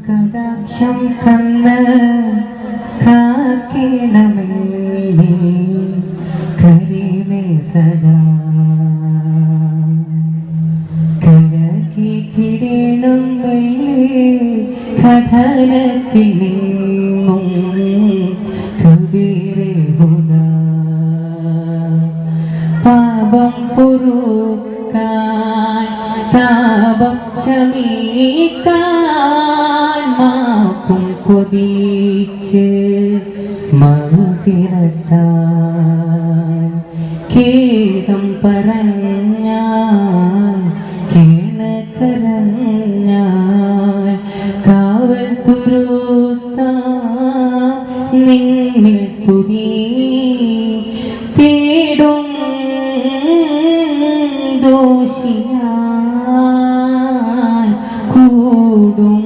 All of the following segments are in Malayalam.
കടാക്ഷം തന്ന് കാക്കണമേ കരിമേ സദാ കരകീറ്റിടേണം വെള്ളി കഥനത്തിൽ നിന്നും കബീരെ ഹുദാ പാപം പൊറുക്കാൻ താപം ശമിക്കാൻ മാപ്പും കൊതിച്ച് മൗഫിറത്താൻ ഖേദം പറഞ്ഞാൽ കേണകരഞ്ഞാൽ കാവൽ തുരുത്താൻ നിന്നിൽ സ്തുതി തേടും ദോഷിയാൽ കൂടും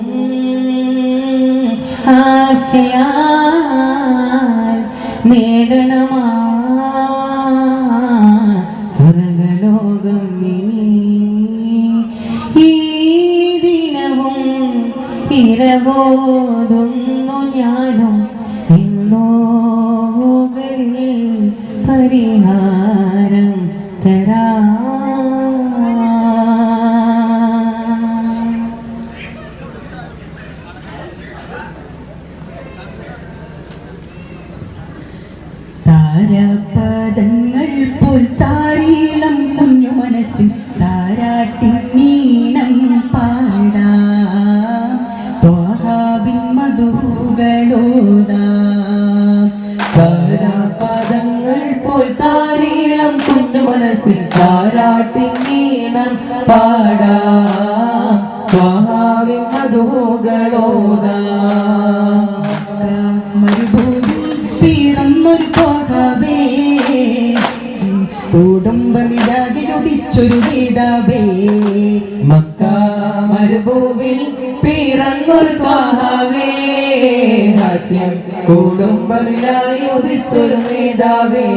ആശയാൽ നേടണമാ സ്വർഗലോകം ഈ ദിനവും ഇരവോടുന്നു ഞാനും ഇന്നോകളിൽ പരിഹാരം തരാ താരാപദങ്ങൾ പോൽ താരീളം കുഞ്ഞു മനസ്സിൽ താരാട്ടിനീണം പാടാം ത്വാഹാവിൻ മധുകളോതാം താരാപദങ്ങൾ പോൽ താരീളം കുഞ്ഞു മനസ്സിൽ താരാട്ടിനീണം പാടാം ത്വാഹാവിൻ മധുകളോതാം മരുഭൂമിൽ പിറന്നൊരു ത്വാഹാവേ കുടുംബമിലാകെ ഉദിച്ചൊരു നേതാവേ മക്ക മരുഭൂവിൽ പിറന്നൊരു ത്വാഹാവേ ഹാശിം കുടുംബമിലായി ഉദിച്ചൊരു നേതാവേ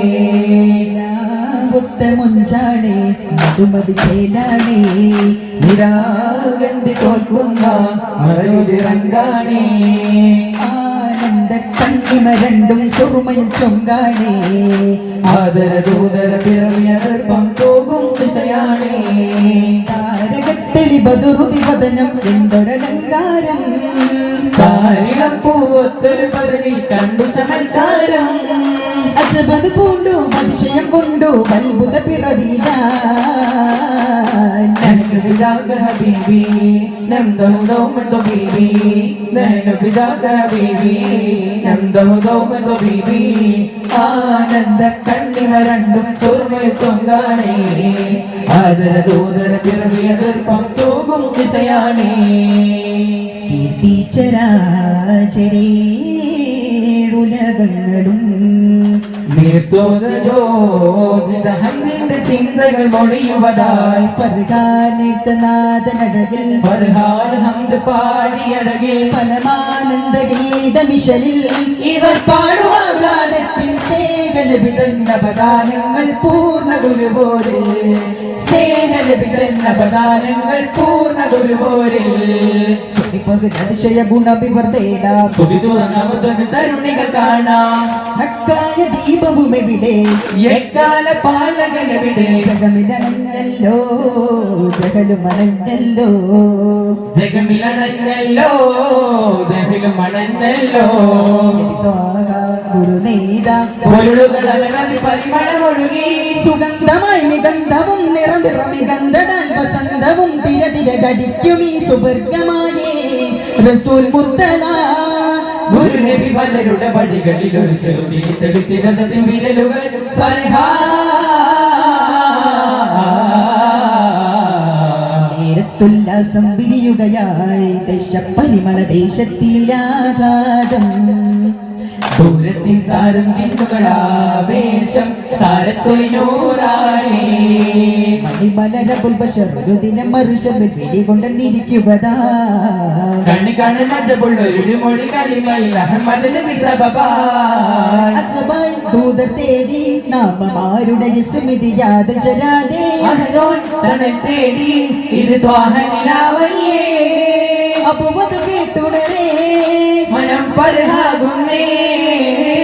മുഞ്ചാണേ മധുമതി ചേലാണേ നിരാകണ്ടി തോൽക്കുന്ന മഴയുതിറങ്ങാണേ ആനന്ദ കണ്ണിമ രണ്ടും സുറുമയിൽ ചൊങ്കാണേ ആദരദൂതര പിറവിയർപ്പം പോകും ദിശയാണേ താരകത്തെളി ബദുറുതി വദനം എന്തൊരലങ്കാരം താരിളം പൂവത്തൊരു പദവിൽ കണ്ടു ചമൽക്കാരം അജബത് പൂണ്ടു അതിശയം കൊണ്ടു അത്ഭുത പിറവില നഹ്നു ബിദാക ഹബീബി നംദഹു ദൗമൻ തബീബി നഹ്നു ബിദാക ഹബീബി നംദഹു ദൗമൻ തബീബി ആനന്ദ കണ്ണിമ രണ്ടും സുർമയിൽ ചൊങ്കാണേ ആദരദൂതര പിറവിയതിർപ്പം തൂകും ദിശയാണേ കീർത്തിച്ചരാചരേ ഉലകങ്ങളും ഹംദിന്റെ ചിന്തകൾ മൊഴിയുവതായി പർഗാനേതനാഥനഴകിൽ ഫർഹാൻ ഹംദ് പാടിയഴകിൽ ഫലമാനന്ദ ഗീതമിശലിൽ ഇവർ പാടുവാഗാനത്തിൻ സ്നേഹലഭിതന്ന പദാനങ്ങൾ പൂർണ്ണ ഗുരുവോരിൽ സ്നേഹലഭിതന്ന പദാനങ്ങൾ പൂർണ്ണ ഗുരുവോരിൽ അതിശയ ഗുണവിവർത്തേടാം തരുണികൾ കാണാം ഹക്കായ ദീപവും എവിടെ എക്കാല പാലകനെവിടെ ജഗമിലണഞ്ഞല്ലോ ജഗലുമണഞ്ഞല്ലോ ജഗമിലണഞ്ഞല്ലോ ജഗലുമണഞ്ഞല്ലോ ഗുരുനേത പൊരുളുകളി പരിമളമൊഴുകി സുഗന്ധമായി നിഗന്ധവും നിറനിറമിഗന്ധതാൽ വസന്തവും തിരതിര ഘടിക്കും ഈ സുവർഗമായേ റസൂൽ മുർത്തദ ഗുരുനബി പലരുടെ വഴികളിൽ ഒരു ചെറുതി ചെടിച്ചിടതിൽ വിരലുകൾ നേരത്തുല്ലാസം വിരിയുകയായി ദേശപരിമള ദേശത്തിലാഘാതം ദൂരത്തിൻ സാരം ചിന്നുകളാവേശം സാരത്തൊളിനൂറായി മണിമലര പുൽബശറുദിനം മറുശബിൽ പിടികൊണ്ടെന്നിരിക്കുവതാ കണ്ണി കാണുന്നൊരു മൊഴി കരിമയിൽ അഹമ്മദ് നബി സബബായി അജബായി ദൂതർ തേടി നാമമാരുടെ സ്മൃതി യാത ചരാതെ അഹ്ലോൻ തണൽ തേടി ഇത് ത്വാഹനിലാവല്ലേ അപ്പുവത് കേട്ടുണരേ പരഹാകുന്നേ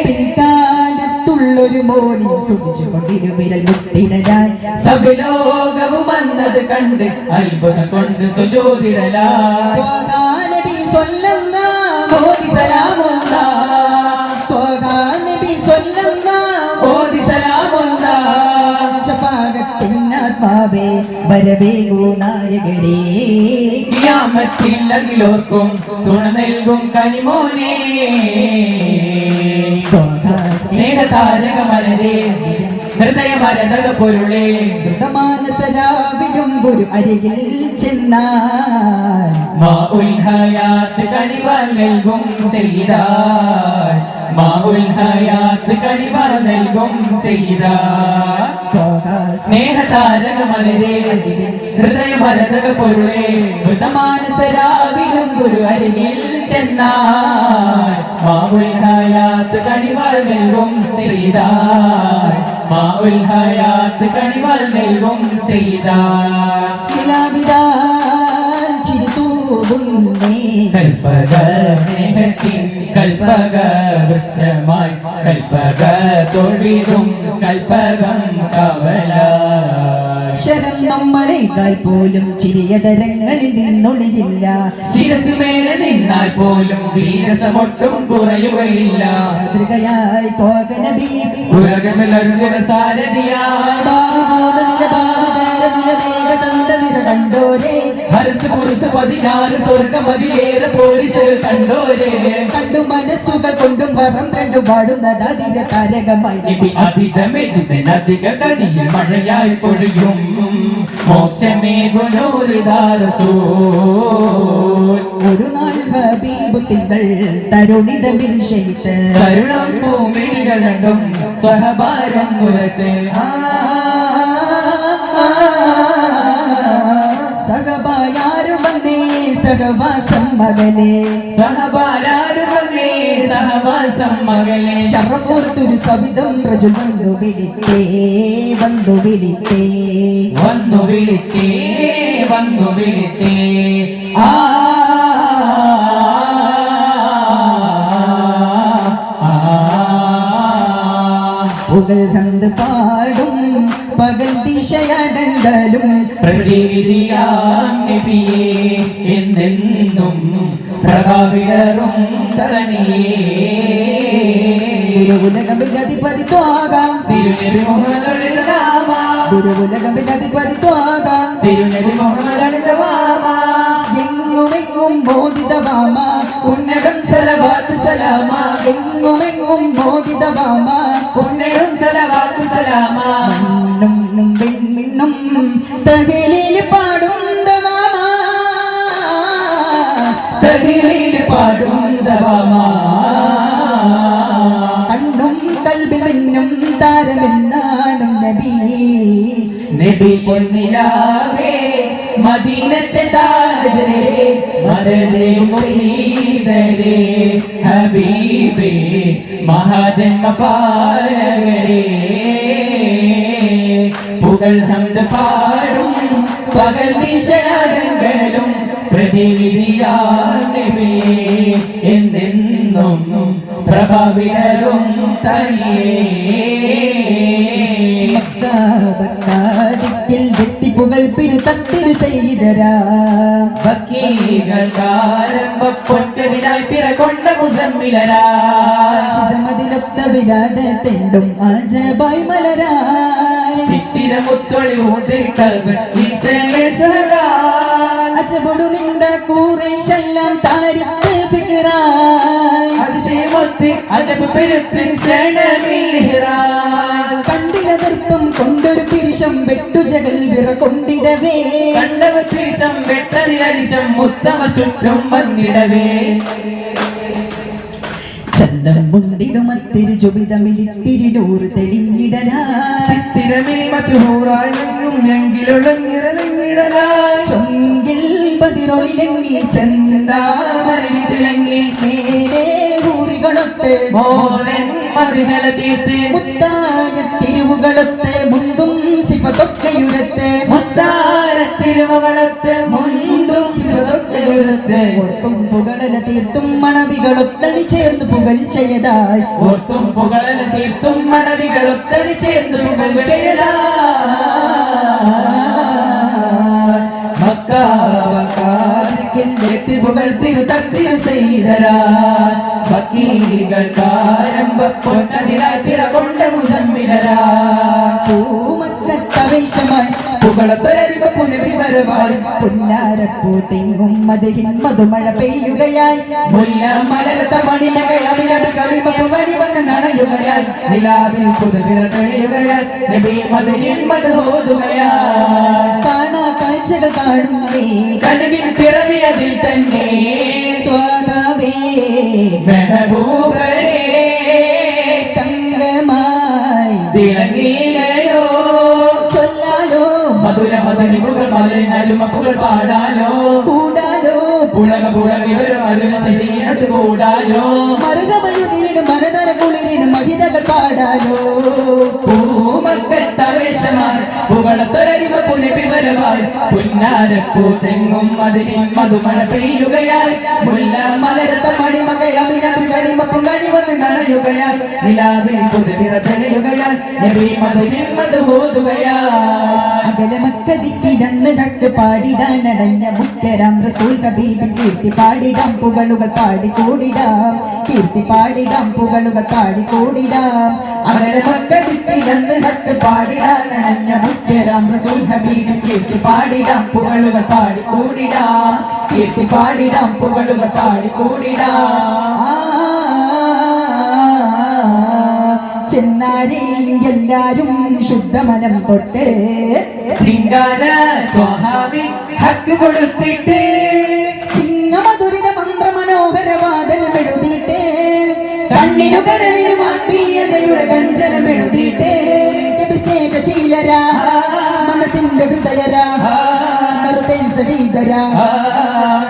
പിൽക്കാലത്തുള്ളൊരു മോനി സ്തുതിച്ചുകൊണ്ടിരുവിരൽ മുട്ടിടലായി സബലോകവും വന്നത് കണ്ട് അത്ഭുതം കൊണ്ട് സുജൂദിടലായി നബി സ്വല്ലല്ലാഹു ഓതി സലാമുള്ള നബി സ്വല്ലല്ലാഹു ഓതി സലാമുള്ള ശഫാഅത്തിനാത്മാവേ വരവേഗൂ നായകരേ ഖിയാമത്തിൽ അഖിലോർക്കും തുണ നൽകും കനിമോനെ സ്നേഹതാരകമലരേ ഹൃദയമരതക പൊരുളേ ദൃഢമാനസരാവിലും ഒരു അരികിൽ ചെന്നാൽ മാഉൽ ഹയാത്ത് കനിവാൽ നൽകും സയ്യിദാ മാഉൽ ഹയാത്ത് കനിവാൽ നൽകും സയ്യിദാ സ്നേഹതാരകമലരേ ഹൃദയമരതക പൊരുളേ ദൃഢമാനസരാവിലും ഒരു അരികിൽ ചെന്നാൽ മാഉൽ ഹയാത്ത് കനിവാൽ നൽകും സയ്യിദാ മാഉൽ ഹയാത്ത് കനിവാൽ നൽകും സയ്യിദാ നിലാവിതാൽ ചിരിതൂകുന്നേ കൽപ്പക സ്നേഹത്തിൻ കൽപ്പക വൃക്ഷമായി കൽപ്പക തൊഴിലും കൽപ്പകം കവല ശരം നമ്മളെക്കാൾ പോലും ചിരിയതരങ്ങളിൽ നിന്നൊളിയില്ല ശിരസുമേലെ നിന്നാൽ പോലും വീരസമൊട്ടും കുറയുകയില്ല മാതൃകയായി തോകന ബീബി ഉലകമിലരുന്ന സാരഥിയായി കണ്ടോരേ ഹർസ് പുരുഷ 16 സ്വർഗമതിലേറെ പോരിശകൾ കണ്ടോരേ കണ്ടു മനസ്സുകൾ കൊണ്ടും പറം രണ്ടു പാടുന്നത് അതിര താരകമായി അധിക കടിയിൽ മഴയായി പൊഴിയും ഒരു നാൾ ഹബീബ് തിങ്കൾ തരുണിതമിൽ ഷെയ്ത്ത് കരുണം പൂമിഴികൾ രണ്ടും സ്വഹഭാരം മുരത്ത് സഹബായാരു വന്നേ സഹവാസം മകലേ സഹബാരാരു വന്നേ സഹവാസം മകളെ ശറഫോർത്തൊരു സവിധം പ്രജുൽ വന്നു വിളിത്തേ വന്നു വിളിത്തേ വന്നു വിളിത്തേ വന്നു വിളിത്തേ പുകൾ കണ്ട് പാടും പകൽ ദിശയടങ്കലും പ്രതിനിധിയാം നബിയേ എന്നെന്നും പ്രഭാവിടറും തനിയേ ഗുരുകുലകമിൽ അധിപതി ത്വാകാം തിരുനബി മുഹമ്മദ് നാമ ഗുരുകുലകമിൽ അധിപതി ത്വാകാം തിരുനബി മുഹമ്മദ് നാമ എങ്ങുമെങ്ങും ബോധിതവാമ ഉന്നതം സലവാത്ത് സലാമ എങ്ങുമെങ്ങും ബോധിതവാമ ഉന്നതം സലവാത്ത് സലാമ മണ്ണും പെണ്ണിന്നും തകലിൽ പാടും ദവാമ തകിലിൽ പാടും ദവാമ കണ്ണും കൽബിൽ മിന്നും താരമെന്നാടും നബി നബി പൊന്നിലാവേ മദീനത്തെ താജരേ മദദുൽ സയ്യിദരേ ഹബീബേ മഹാജന്മ പാലകരേ പുകൾ ഹംദ് പാടും പകൽ ദിശയടങ്കലും പ്രതിനിധിയാം നബിയേ എന്നെന്നും പ്രഭാവിടരും തനിയേ ദിക്കിൽ വെത്തിപ്പുകൾ പിരുത്തത്തിരു ചെയ്തരാ ഭക്തികൾ ആരംഭ പൊൻകതിരായി പിറകൊണ്ട മുസമ്മിലരാ ചിതമതിലൊത്ത വിരാതെണ്ടും ആജബായി മലരായി ചിത്തിരമുത്തൊളി ഊതിട്ടവൻ അജബൊടു നിണ്ട കൂറേശെല്ലാം താരിത്ത് ഫിക്റായി അതിശയമൊത്ത് അജബ് പെരുത്ത് ക്ഷണമിൽഹിറാൻ കണ്ടിലതർപ്പം കൊണ്ടൊരു പിരിശം വെട്ടുജകൾ വിറകൊണ്ടിടവേ കണ്ടവർ പിരിശം വെട്ടതിലരിശം മുത്തമ ചുറ്റും വന്നിടവേ ചന്ദം മുന്തിടുമത്തിരി ചുബിതമിലിത്തിരിനൂറ് തെളിഞ്ഞിടലാ ചിത്തിരമിൽ മച്ചുഹൂറായെങ്കും എങ്കിലൊളങ്ങിറങ്ങിടലാ ചൊങ്കിൽ പതിരൊളിലെങ്ങി ചന്ദാമരിട്ടിലങ്ങി മേലേ ഊറികളൊത്ത് മോഹൻ മറികല തീർത്ത് മുത്തായ തിരുവുകളൊത്ത് മുന്തും സിഫതൊക്കെയുരത്ത് മുത്താര തിരുമകളത്ത് മുണ്ടും സിഫതൊക്കെയുരത്ത് ഓർത്തും പുകളല തീർത്തും മണവികൾ മടവികളൊത്തണി ചേർന്ന് പുകഴ്ചയതായി ഓർത്തും പുകളല തീർത്തും മടവികളൊത്തണി ചേർന്ന് പുകഴ്ചയതായി മക്കാവക്കാതിൽ പുകഴ്ത്തിരു തത്തിരു ചെയ്തരാ ഭക്തികൾ കാരംഭ പൊന്നതിനായി പിറകൊണ്ട മുസമ്മിലരാ പൂമക്കത്തവേശമായി പുകളത്തൊരരിവ പുലവി വരവായി പുന്നാരപ്പൂ തെങ്ങും മതിരിൻ മധുമഴ പെയ്യുകയായി മുല്ല മലരത്ത മണിമകയമിലബി കളിമ പുകരി വന്ന് നനയുകയായി നിലാവിൽ പുതുവിര തെളിയുകയായി നബി മധുരിൽ മധുഹോതുകയായി കാണാ കാഴ്ചകൾ കാണുന്നേ കനവിൽ പിറവിയതിൽ തന്നെ ത്വാഗാവേ മെഹബൂബരേ തങ്കമായി തിളങ്ങിയിലയോ ചൊല്ലാലോ മധുര മധുരിമുകൾ മധുരിനരുമ പുകൾ പാടാലോ കൂടാലോ പുളക പുളകിവരും അരുണ ശരീരത്ത് കൂടാലോ മറുകമയുതിരിനും മനതര കുളിരിനും മഹിതകൾ പാടാലോ പൂമക്കൾ തവേശമായി പുകളത്തൊരരിവ പുനവിവരമായി പുന്നാരപ്പൂ തെങ്ങും മതിരിൻ മധുമഴ പെയ്യുകയായി മുല്ല മലരത്ത മണിമകയമിലബി കളിമ പുകരി വന്ന് നനയുകയായി നിലാവിൽ പുതുവിര തെളിയുകയായി നബി മധുരിൽ മധുഹോതുകയായി അകല മക്കതിപ്പിലന്ന് കട്ട് പാടിടാനടഞ്ഞ മുത്തരാം റസൂൽ ഹബീബിൻ കീർത്തി പാടിടാം പുകളുകൾ പാടിക്കൂടിടാം കീർത്തി പാടിടാം പുകളുകൾ പാടിക്കൂടിടാം അകല മക്കതിപ്പിലന്ന് കട്ട് പാടിടാനണഞ്ഞ മുത്തരാം റസൂൽ ഹബീബിൻ കീർത്തി പാടിടാം പുകളുകൾ പാടിക്കൂടിടാം കീർത്തി പാടിടാം പുകളുകൾ പാടിക്കൂടിടാം ചെന്നാരിൽ എല്ലാരും ശുദ്ധമനം തൊട്ട് ചിങ്കാര ത്വഹാവിൻ ഹക്ക് കൊടുത്തിട്ട് ചിങ്ങമധുരിത മന്ത്ര മനോഹര വാദനമെഴുതിയിട്ട് കണ്ണിനു കരളിനു മാറ്റിയതയുടെ കഞ്ചനമെഴുതിയിട്ട് സ്നേഹശീലരാ മനസ്സിന്റെ ഹൃദയരാ സരീതരാ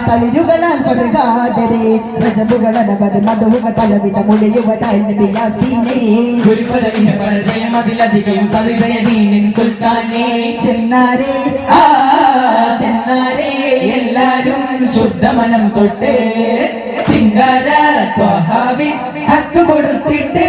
തളിരുകളാൽ പതുകാതരെ രജബുകളനവത് മധുവുകൾ പലവിധ മുഴയുവതായി യാസീനേ ഗുരുപരവിന്റെ പരജയമതിലധികം സവിതയദീനിൻ സുൽത്താനേ ചെന്നാരേ ചെന്നാരേ എല്ലാരും ശുദ്ധമനം തൊട്ട് ചിങ്കാര ത്വഹാവിൻ ഹക്ക് കൊടുത്തിട്ട്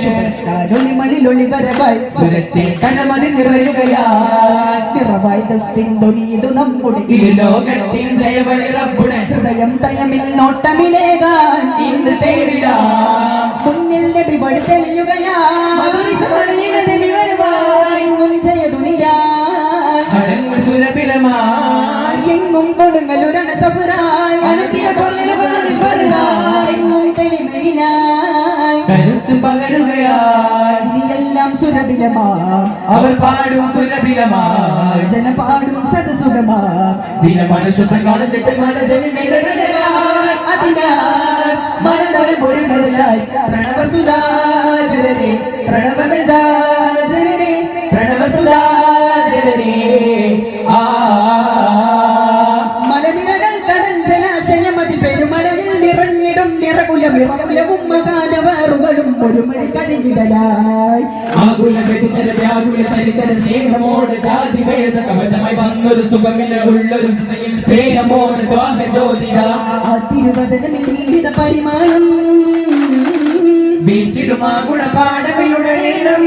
ശുഭൊളിമളിലൊളി വരവായി സുരത്തെ കണമതി നിറയുകയായി നിറവായി പിന്തുണിയിതു നമ്മുടെ ഇരുലോകത്തിൻ ജയവഴി റബ്ബുടെ ഹൃദയം തയമിൽ നോട്ടമിലേകാൻ ഇന്ന് തേടിടാം മുന്നിൽ നബി വഴി തെളിയുകയാങ്ങും ജയദുനിയായി അടങ്ങ് സുരഭിലമായി എങ്ങും കൊടുങ്ങലുരണ സഫുരായി അനുദിന പൊലിലുകളിൽ വരുവായി എങ്ങും തെളിമയിലായി കരുത്ത് പകരുകയായി ഇനിയെല്ലാം സുരഭിലമാം അവർ പാടും സുരഭിലമായി ജനപാടും സദസുഖമാം ദിനമനുഷ്യത്തെ കളഞ്ഞിട്ട് മനജനി നിലടലായി അതിനാൽ മനതൽ മുഴുവനായി പ്രണവസുധാചരനെ പ്രണവദജാചരനെ പ്രണവസുധാചരനെ മലനിരകൾ കടൽ ജലാശയം അതിൽ പെരുമഴയിൽ നിറഞ്ഞിടും നിറകുലവും മകാനവാറുകളും ഒരു മഴ കഴിഞ്ഞിടലായി ആകുല വ്യതിതര വ്യാകുല ചരിതര സ്നേഹമോട് ജാതി ഭേദ കവചമായി വന്നൊരു സുഖമില്ല ഉള്ളൊരു സ്നേഹമോട് ത്വാഗ ജ്യോതിക ആ തിരുവദനമിൽ നീരിത പരിമാണം വീശിടുമാ ഗുണപാഠമയുടേണം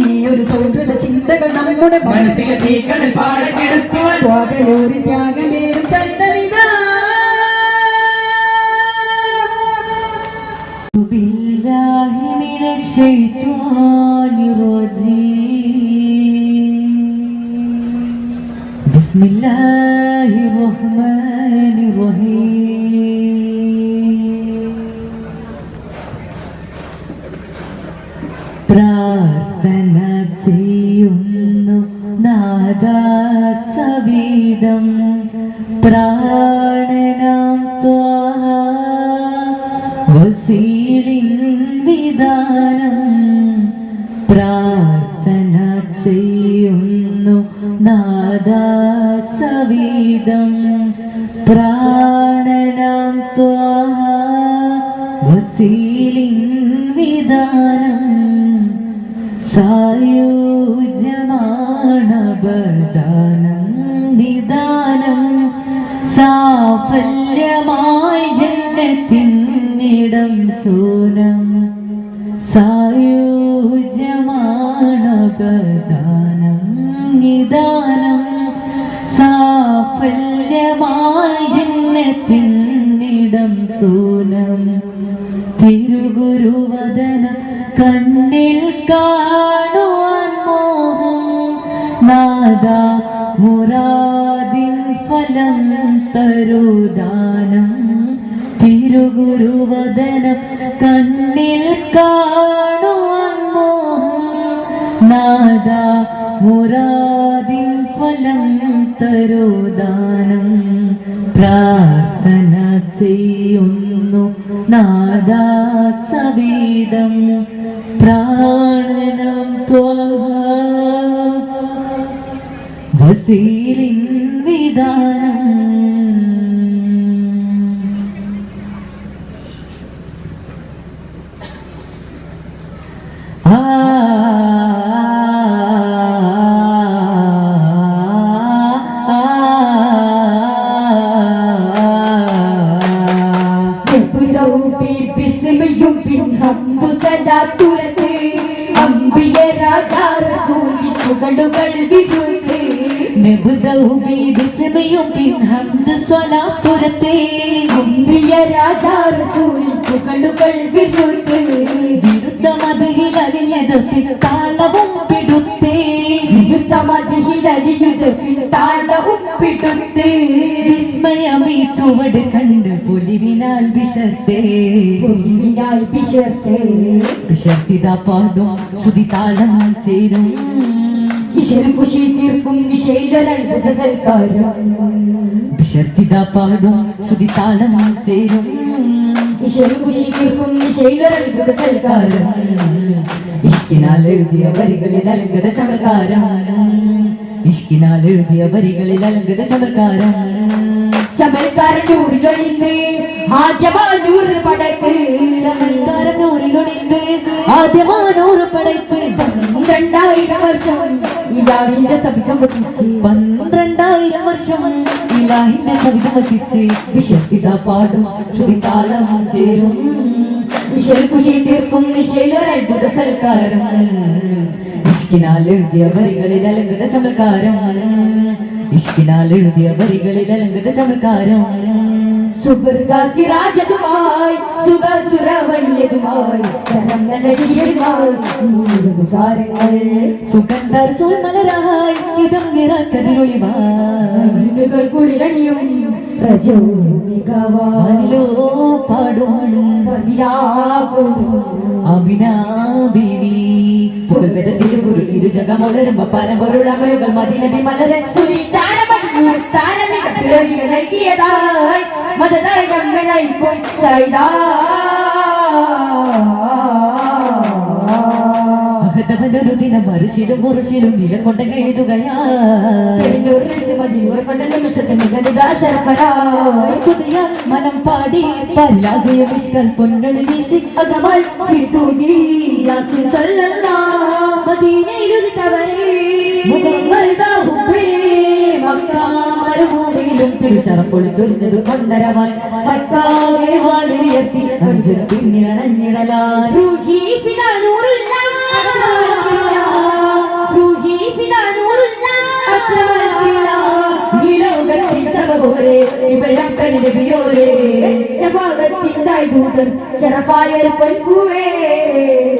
ഈ ഒരു സൗഹൃദ ചിന്തകൾ നമ്മുടെ മനസ്സിലെ തീക്കണൽ പാടക്കെടുക്കുവാൻ ത്യാഗലൂരി ത്യാഗമേറും ചരിതമിതാ بالله من الشيطان الرجيم بسم الله الرحمن الرحيم പ്രാർത്ഥന ചെയ്യുന്നു നാദാസവീതം പ്രാണനാം ത്വാഹ വസീലിൻ വിധാനം പ്രാർത്ഥന ചെയ്യുന്നു നാദാസവീതം പ്രാണനാം ത്വാഹ വസീലിൻ വിധാനം സായുജ്യമാണബദാനം നിദാനം സാഫല്യ സാഫല്യമായി ജന്നത്തിന്നിടം സൂനം സായുജ്യമാണപദാനം നിദാനം സാഫല്യമായി ജന്നത്തിന്നിടം സൂനം തിരുഗുരുവദന കണ്ണിൽ കാണുവാൻ മോഹം നാദ മുറാദിൻ ഫലം തരുദാനം തിരുഗുരുവദന കണ്ണിൽ കാണുവാൻ മോഹം നാദ മുറാദിൻ ഫലം തരുദാനം പ്രാർത്ഥന ചെയ്യുന്നു നാദാ സവീതം പ്രാണനം വസീലിൻ വിധാനം വിസ്മയമീ ചുവട് കണ്ട് പൊലിവിനാൽ വിശർത്തിതാ പാടും ശ്രുതിതാളം ചേരും ഖുഷി തീർക്കും വിശൈലരത്ഭുത സൽക്കാരം വിശർത്തിതാ പാടും ശ്രുതിതാളം ചേരും ഖുഷി തീർക്കും വിശൈലരത്ഭുത സൽക്കാരം ഇഷ്കിനാൽ എഴുതിയ വരികളിൽ അലങ്കത ചമൽക്കാരം ഇഷ്കിനാൽ എഴുതിയ വരികളിൽ അലങ്കത ചമൽക്കാരം ചമൽക്കാരൻ നൂറിലൊളിந்து ആദ്യമാനൂറ് പടക്ക് ചമൽക്കാരൻ നൂറിലൊളിந்து ആദ്യമാനൂറ് പടക്ക് 12,000 വർഷം ഇലാഹിന്റെ സവിധം വസിച്ച് 12,000 വർഷം ഇലാഹിന്റെ സവിധം വസിച്ച് വിശർത്തിതാ പാടും ശ്രുതിതാളം ചേരും ഖുഷി തീർക്കും നിശയിലൊരത്ഭുത സൽക്കാരം ഇഷ്കിനാൽ എഴുതിയ വരികളിൽ അലങ്കത ചമൽക്കാരം ഇഷ്കിനാൽ എഴുതിയ വരികളിൽ അലങ്കത ചമൽക്കാരം സുബർഗാസിരാജതുമായി സുഖസുരവണ്യതുമായി താരങ്ങൾ സുഗന്ധർ സോൽമലരായി ഇതം നിറക്കതിരൊളിവായി കുളിരണിയും വാനിലോ പാടുവാനും അമിനാ ബീവി പുകൾപെട്ട തിരുഗുരു ഇരുജഗമോളരും പരമ്പൊരുളമരുകൾ മദിനബി മലരെ നൽകിയതായി മതതായി നമ്മിളയിക്കും ചെയ്താ മഹതവനൊരു ദിനം മറുശിലും മുറുശിലും നിലകൊണ്ട എഴുതുകയാ മനം പാടി പല്ലാകുയ വിഷ്കൽ പൊന്നളി വീശി അകമായി ചിരിത്തൂകി യാസിൻ സല്ലല്ലാഹ് മദീനയിലുദിത്തവരേ മുഖം മരുതാഹുബേ മക്കാമരുഭൂമിയിലും തിരുശറപ്പൊളിച്ചൊരിഞ്ഞതു കൊണ്ടരവായി മക്കാകെ വാലുയർത്തി അർജുന പിന്നിലണഞ്ഞിടലായി റൂഹി ഫിദാ നൂറുല്ലാഹ് റൂഹി ഫിദാ നൂറുല്ലാഹ് ഈ ലോകത്തിൻ സമപോരെ ഇവരക്കനിന്റെ പിയോരെ ശഫാഅത്തിനായി ദൂതൻ ശറഫായൊരു പൊൻപൂവേ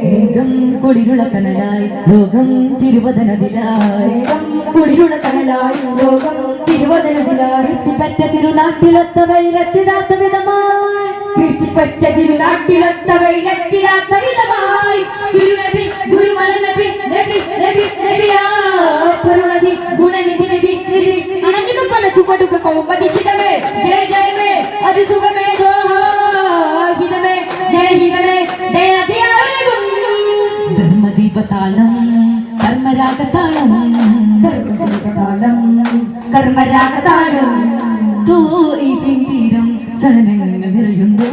മേഘം കുളിരുള്ള കനലായി ലോകം തിരുവദനതിലായി കുളിരുള്ള കനലായി ലോകം തിരുവദനത്തിലായി കീർത്തിപ്പറ്റ തിരുനാട്ടിലൊത്ത വെയിലെത്തിടാത്ത വിധമായി കീർത്തിപ്പറ്റ തിരുനാട്ടിലൊത്ത വെയിലെത്തിടാത്ത വിധമായി തിരുനബി ഗുരുമല നബി നബി നബി നബിയാ പരുണതി ഗുണനിധി നിധി നിധി അണഞ്ഞിട്ടും പല ചുവടുകൾ കോമ്പതിച്ചിടമേ ജയ ജയമേ അതിസുഖമേ ഹിതമേ ജയഹിതമേ ദയതിയാകും ധർമ്മദീപതാളം കർമ്മരാഗതാളം കർമ്മരാഗതാളം കർമ്മരാഗതാളം തോയിഫിൻ തീരം സഹനങ്ങൾ നിറയുന്നു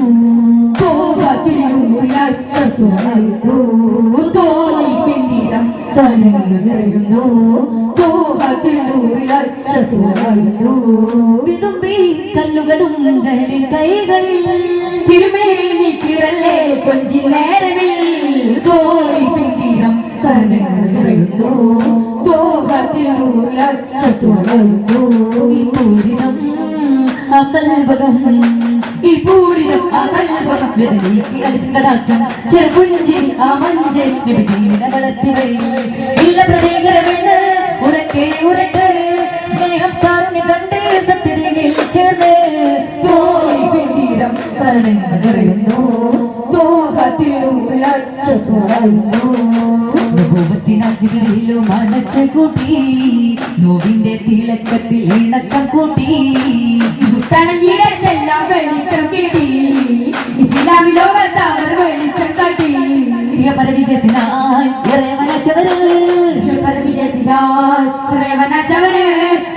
തോയിഫിൻ തീരം തീരം സനങ്ങൾ നിറയുന്നു വിതുമ്പി കല്ലുകളും ജഹലിൻ കൈകളിൽ തിരുമേനി തിരല്ലേ കൊഞ്ചി നേരമിൽ തോഴി തീരം സനങ്ങൾ നിറയുന്നു ഈ പൂരിതം ആ കൽവകം ഈ പൂരിതം ആ കൽവകം കടാക്ഷം ചെറുപുഞ്ചിരി ആ മഞ്ചരി നിബിധീന വളർത്തി വഴി ഇല്ല പ്രതീകരമെന്ന് ഉറക്കെ ഉറട്ട് സ്നേഹം കാരുണ്യം കണ്ട് സത്യതയിൽ ചേർന്ന് തോഴി തീരം സനങ്ങൾ നിറയുന്നു ിലും അടച്ച കൂട്ടി നോവിന്റെ തിളക്കത്തിൽ ഇണക്കം കൂട്ടി തണഞ്ഞിടത്തെല്ലാം വെളിച്ചം കിട്ടി ഇസ്ലാമി ലോകത്ത് അവർ വെളിച്ചം കാട്ടി പരവിജയത്തിനായി ഇറവനച്ചവര് പരവിജയത്തിനായി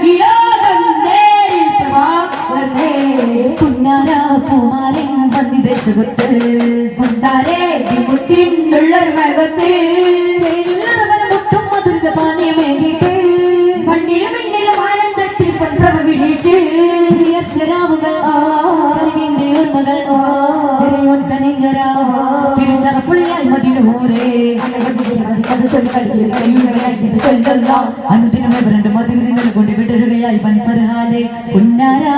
ഈ ലോകം നേരിൽ പുന്നാര പൂമാരൻ വന്നിദേശത്ത് കൊണ്ടാരേ മുത്തിനുള്ളൊരു മകത്ത് മുട്ടും മധുരിത പാനീയമേകിട്ട് മണ്ണിലും മണ്ണിലും ആനന്ദത്തിൽ പൊൻപ്രഭ വിളിച്ച് ശരാവുകൾ കനിവിന്റെ ഓർമ്മകൾ ഇറയോൻ കനിഞ്ഞരാ തിരുസറപ്പുളിയാൽ മതിനൂരേ അനുദിനമേ രണ്ട് മധുരിതങ്ങൾ കൊണ്ട് വിടരുകയായി പൻഫർഹാലെ പുന്നാരാ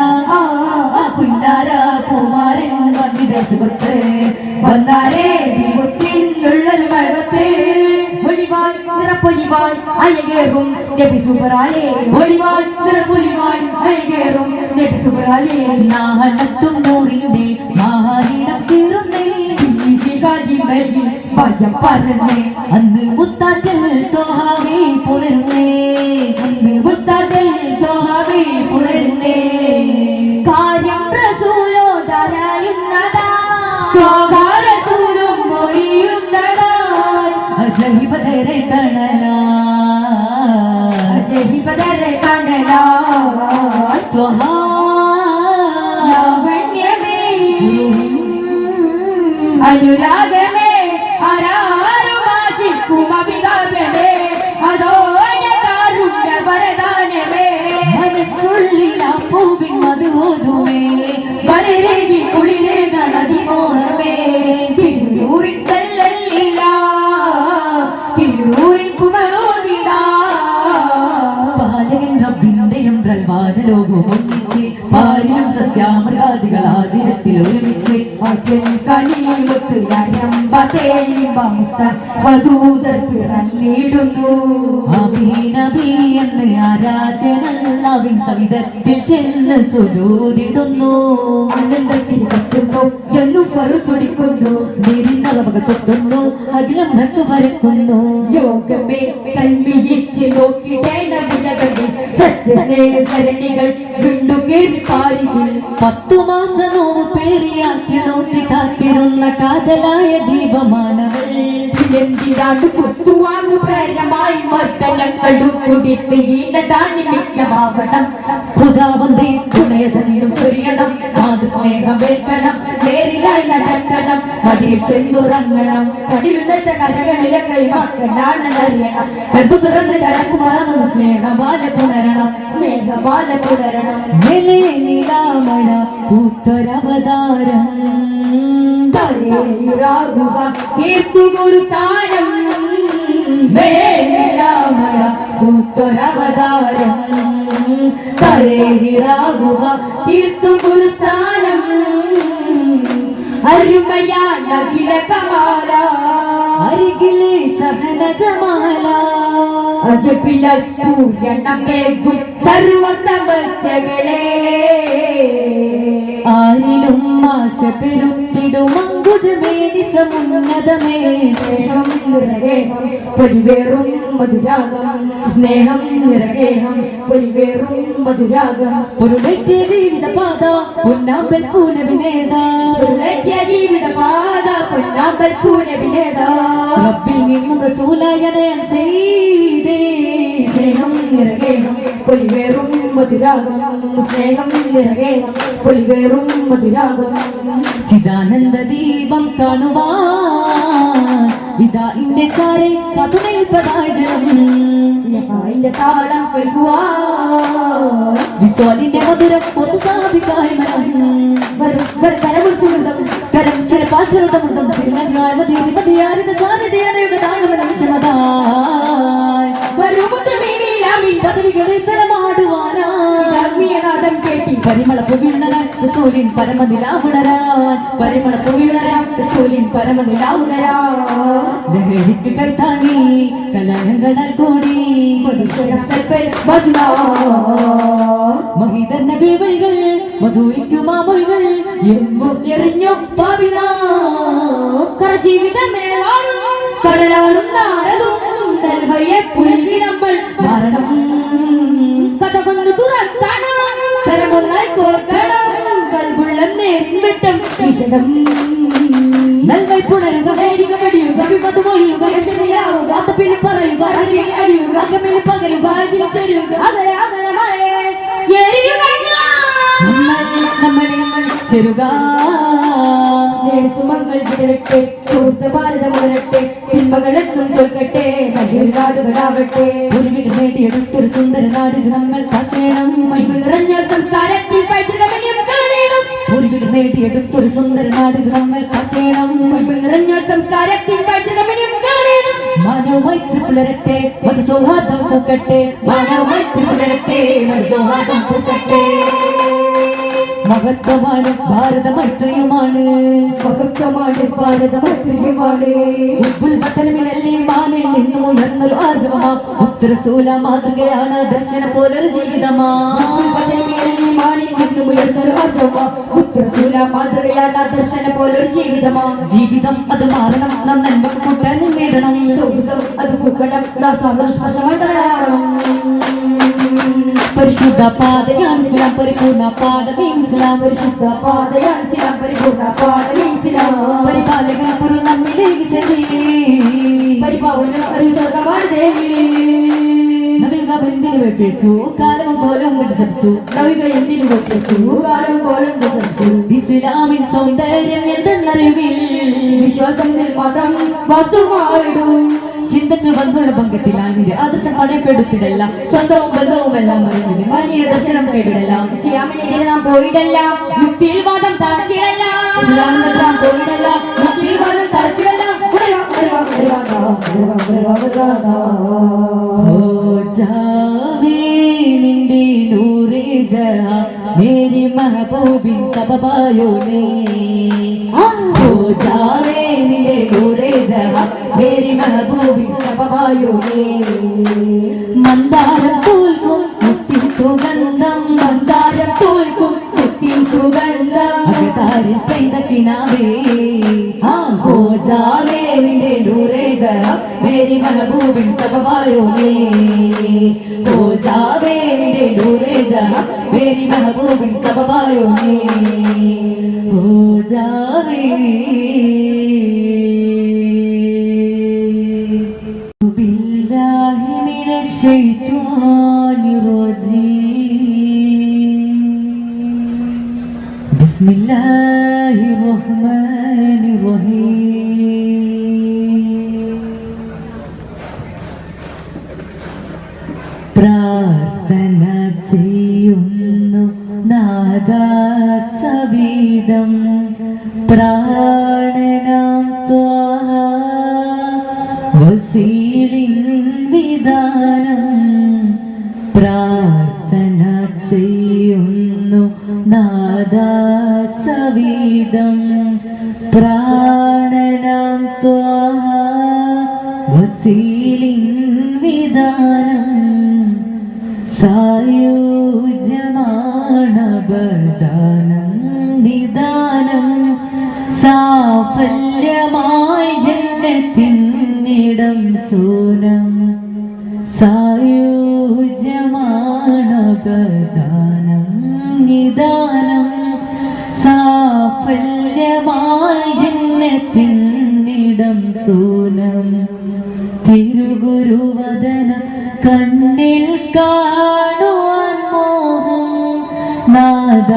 പൂമാരൻ വന്നിദേശത്ത് വന്നാരേ മുത്തിനുള്ളൊരു മകത്ത് ഒളിവായി നിറപ്പൊലിവായി അയകേറും നബി സുബ്രാലേ ഒളിവായി നിറപ്പൊലിവായി അയകേറും നബി സുബ്രാലേ നാളത്തും നൂറിന്റെ മാഹാരിടം തീർന്നേ ഭയം പറഞ്ഞേ അന്ന് മുത്താറ്റൽ തോഹാവേ പുണരുന്നേ അന്ന് മുത്താറ്റൽ തോഹാവേ പുണരുന്നേ കാര്യം റസൂലോടറിയുന്നതാ റസൂലും മൊഴിയുന്നതാ അജഹിബദരെ കണലാ അജഹിബദരെ കണലാ ത്വഹാ ലാവണ്യമേ അനുരാഗമേ ആരാരുമാശിക്കും അഭികാമ്യമേ അതോടെ കാരുണ്യ വരദാനമേ മനസ്സുള്ളിൽ ആ പൂവിൻ മധു ഓതുമേ വരരേകി കുളിരേക നദി മോഹമേ തിരുവൂരിൻ സല്ലല്ലില്ല തിരുവൂരിൻ പുകളോതിടാ പാലകൻ റബ്ബിന്റെ എംബ്രൽ വാനലോകവും ഒന്നിച്ച് പാലിലും സസ്യാമൃഗാദികൾ ആദിനത്തിൽ ഒരുമിച്ച് കനിമുത്ത് രമ്പതേഴിമ്പ മുസ്തഫദൂതർ പിറന്നിടുന്നു അബീനബി എന്ന് ആരാധനല്ലാവിൻ സവിധത്തിൽ ചെന്ന് സുജൂദിടുന്നു ആനന്ദത്തിൽ കത്തുന്നു എന്നും തുടിക്കുന്നു നിരിന്നളവകൾ കൊത്തുന്നു അഖിലം ഭക്തി പരക്കുന്നു യോഗമേ കൺവിജിച്ച് നോക്കിടേണ്ട വിലകളിൽ സത്യസ്നേഹ സരണികൾ വീണ്ടു കേറി പാരികൾ 10 മാസ നോവ് പേരിയാറ്റി നോറ്റി കാത്തിരുന്ന കാതലായ ദീപമാണവൾ എന്തിനാണ്ട് പുത്തുവാങ്ങു പ്രേരമായി മർദ്ദനങ്ങളും കുടിത്ത് ഈനതാണ് മിക്കമാവണം ഖുദാവന്തേ തുണയതെന്നും ചൊരിയണം മാതൃ സ്നേഹമേൽക്കണം നേരിലായി നടക്കണം മടിയിൽ ചെന്നുറങ്ങണം കടിലുന്നത്തെ കരകളിലെ കൈമാക്കലാണെന്നറിയണം കണ്ടു തുറന്ന് കരക്കുമാറെന്ന് സ്നേഹമാല പുണരണം സ്നേഹമാല പുണരണം മേലെ നീലാമഴ പൂത്തൊരവതാരം തലയിറാകുക തീർത്തുകൊരു സ്ഥാനം മേലാമഴ പൂത്തൊരവതാരം തലയിറാകുക തീർത്തുകൊരു സ്ഥാനം അരുമയാന കമാല അരികിലെ സഹന ജമാല അജപിലർ പൂരണമേകും സർവ സമസ്യകളെ ആരിലും ആശ പെരുത്തിടും അങ്കുജമേനി സമുന്നതമേ സ്നേഹം നിറകേഹം പൊലിവേറും മധുരാഗം സ്നേഹം നിറകേഹം പൊലിവേറും മധുരാഗം പൊരുളേറ്റിയ ജീവിത പാത പൊന്നാമ്പൽ പൂനവിനേത പൊരുളേറ്റിയ ജീവിത പാത പൊന്നാമ്പൽ പൂനവിനേത റബ്ബിൽ നിന്നും റസൂലായ നയൻ ചെയ്തേ സ്നേഹം നിറകേഹം പൊലിവേറും മധുരാഗം സ്നേഹം നിറകേഹം പൊലിവേറും മധുരാഗം ചിദാനന്ദ ദീപം കാണുവാൻ ഇതാ ഇന്റെ ചാരെ കാത്തു നിൽപ്പതായി ജനം ലഹായിന്റെ താളം കേൾക്കുവാൻ വിസ്വാലിന്റെ മധുരം ഓർത്തു സ്ഥാപിക്കായി മനം കരമുൽ സുഗന്ധം കരം ചിലപ്പോൾ ചെറുതമുണ്ടം മതിയാരിത സാധ്യതയാണ് യുഗതാണുക നിമിഷമതായി പദവികളിൽ തലമാടുവാനായി കേട്ടി പരിമളപ്പു വീണരാൻ റസൂലിൻ പരമനിലാവുണരാൻ പരിമളപ്പു വീണരാൻ റസൂലിൻ പരമനിലാവുണരാൻ ലഹരിക്ക് കൈത്താങ്ങി കലഹങ്ങളാൽ കൂടി മഹിതൻ നബി വഴികൾ മധുരിക്കുമാ മൊഴികൾ എങ്ങും എറിഞ്ഞു പാവിന ജീവിതമേ കടലാടും നാരതും വഴിയെ പുൽകി നമ്മൾ മരണം കഥ കൊന്നു തുറക്കണം തരമൊന്നായി കോർക്കണം കൽപുള്ളം നേരിൻ വിട്ടം വിഷണം നൽകൈ പുണരുക നേരിക്കടിയുക വിപത്ത് മൊഴിയുക രക്ഷമില്ലാവുക ആത്തപ്പിൽ പറയുക അറിവിൽ അറിയുക അകമിൽ പകരുക അതിൽ തരുക അകലെ അകലെ മറയെ എരിയുക നമ്മളെ ചെറുക സുമങ്ങൾ വിടരട്ടെ സുഹൃത്ത് ഭാരതം ഉണരട്ടെ തിന്മകളെത്തും തോൽക്കട്ടെ നല്ലൊരു നാടുകളാവട്ടെ പൂർവികൾ നേടിയെടുത്തൊരു സുന്ദര നാടിത് നമ്മൾ കാക്കണം മഹിമ നിറഞ്ഞ സംസ്കാരത്തിൽ പൈതൃകമന്യം കാണണം പൂർവികൾ നേടിയെടുത്തൊരു സുന്ദര നാടിത് നമ്മൾ കാക്കണം മഹിമ നിറഞ്ഞ സംസ്കാരത്തിൽ പൈതൃകമന്യം കാണണം മാനവ മൈത്രി പുലരട്ടെ മതസൗഹാർദ്ദം പൂക്കട്ടെ മാനവ മൈത്രി പുലരട്ടെ മതസൗഹാർദ്ദം പൂക്കട്ടെ മഹത്വമാണ് ഭാരത മൈത്രിയുമാണ് മഹത്വമാണ് ഭാരത മൈത്രിയുമാണ് ഉൽപ്പത്തനമിലല്ലേ മാനിൽ നിന്നും ഉയർന്നൊരു ആർജവമാ ഉത്തരസൂല മാതൃകയാണ് ദർശന പോലൊരു ജീവിതമാ മാനിൽ നിന്നും ഉയർന്നൊരു ആർജവമാ ഉത്തരസൂല മാതൃകയാണ് ദർശന പോലൊരു ജീവിതമാ ജീവിതം അത് മാറണം നാം നന്മ കൂട്ടാൻ നേടണം സൗഹൃദം അത് പൂക്കണം സ്പർശമായി തടയണം പരിശുദ്ധ പാതയാണ് ഇസ്ലാം പരിപൂർണ പാഠമേ ഇസ്ലാം പരിശുദ്ധ പാതയാണ് ഇസ്ലാം പരിപൂർണ പാഠമേ ഇസ്ലാം പരിപാലകൻ പുറു നമ്മിലേക്ക് സെതി പരിപാവനം ഒരു സ്വർഗമാണ് ദേവി നവിക എന്തിനു വെപ്പിച്ചു കാലം പോലും വികസിപ്പിച്ചു നവിക എന്തിനു വെപ്പിച്ചു കാലം പോലും വികസിപ്പിച്ചു ഇസ്ലാമിൻ സൗന്ദര്യം എന്തെന്നറിയുകയിൽ വിശ്വാസത്തിൽ മാത്രം വസ്തുവായിടും ചിന്തക്ക് വന്നുള്ള ഭംഗത്തിലാണ് ആദർശം പടയപ്പെടുത്തിടല്ല സ്വന്തവും ബന്ധവുമെല്ലാം അറിഞ്ഞത് മാനിയ ദർശനം കൈവിടല്ലാം ഇസ്ലാമിനെതിരെ നാം പോയിടല്ല യുക്തിയിൽ വാദം തളച്ചിടല്ല ഇസ്ലാമിനെ നാം പോയിടല്ല യുക്തിയിൽ വാദം തളച്ചിടല്ല നിന്റെ നൂറേ ജഹാ മേരി महबूबिन सबबायो ने हो जावे निले नूरे जहां मेरी महबूबिन सबबायो ने मंदाരം തോൽക്കും മുത്തിൻ സുഗന്ധം മന്ദാരം തോൽക്കും മുത്തിൻ സുഗന്ധം അകതാരിൽ പെയ്ത കിനാവേ हो जावे निले नूरे जहां मेरी महबूबिन सबबायो ने हो जावे निले नूरे जहां मेरी महबूबिन सबबायो ने हो जावे बिल्लाहि मिनश शैतानिर रजीम बिस्मिल्लाहिर रहमानिर रहीम പ്രാർത്ഥന ചെയ്യുന്നു നാദാസവീതം പ്രാണനാം ത്വാഹ വസീലിൻ വിധാനം പ്രാർത്ഥന ചെയ്യുന്നു നാദാസവീതം പ്രാണനാം ത്വാഹ വസീലിൻ വിധാനം സായുജ്യമാണബദാനം നിദാനം സാഫല്യമായി ജന്നത്തിന്നിടം സൂനം സായുജ്യമാണബദാനം നിദാനം സാഫല്യമായി ജന്നത്തിന്നിടം സൂനം തിരുഗുരുവദനം കണ്ണിൽ കാണുവാൻ മോഹം നാദ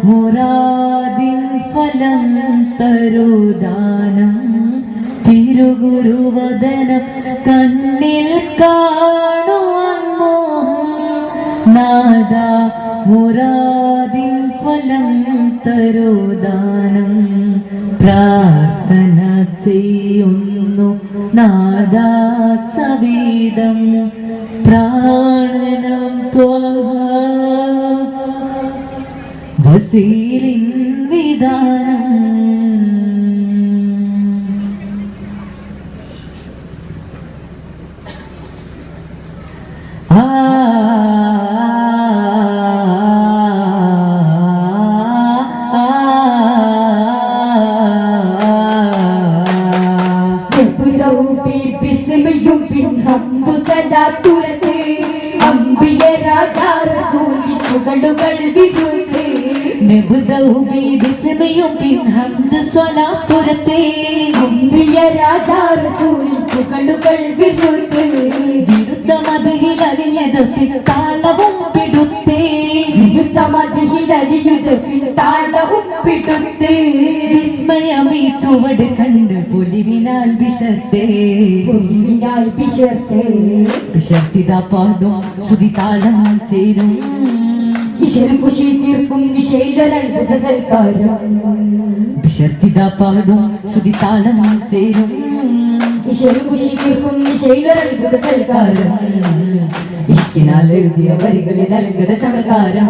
മുറാദിൻ ഫലം തരുദാനം തിരുഗുരുവദനം കണ്ണിൽ കാണുവാൻ മോഹം നാദ മുറാദിൻ ഫലം തരുദാനം പ്രാർത്ഥന ചെയ്യുന്നു നാദാ സവീതം പ്രാണനം വസീലിൻ വിധാനം വിസ്മയമീ ചുവട് കണ്ട് പൊലിവിനാൽ വിശർത്തിതാ പാടും ശ്രുതിതാളം ചേരും ഖുഷി തീർക്കും വിശൈലരത്ഭുത സൽക്കാരം വിശർത്തിതാ പാടും ശ്രുതിതാളം ചേരും ഖുഷി തീർക്കും വിശൈലരത്ഭുത സൽക്കാരം ഇഷ്കിനാൽ എഴുതിയ വരികളിൽ അലങ്കത ചമൽക്കാരം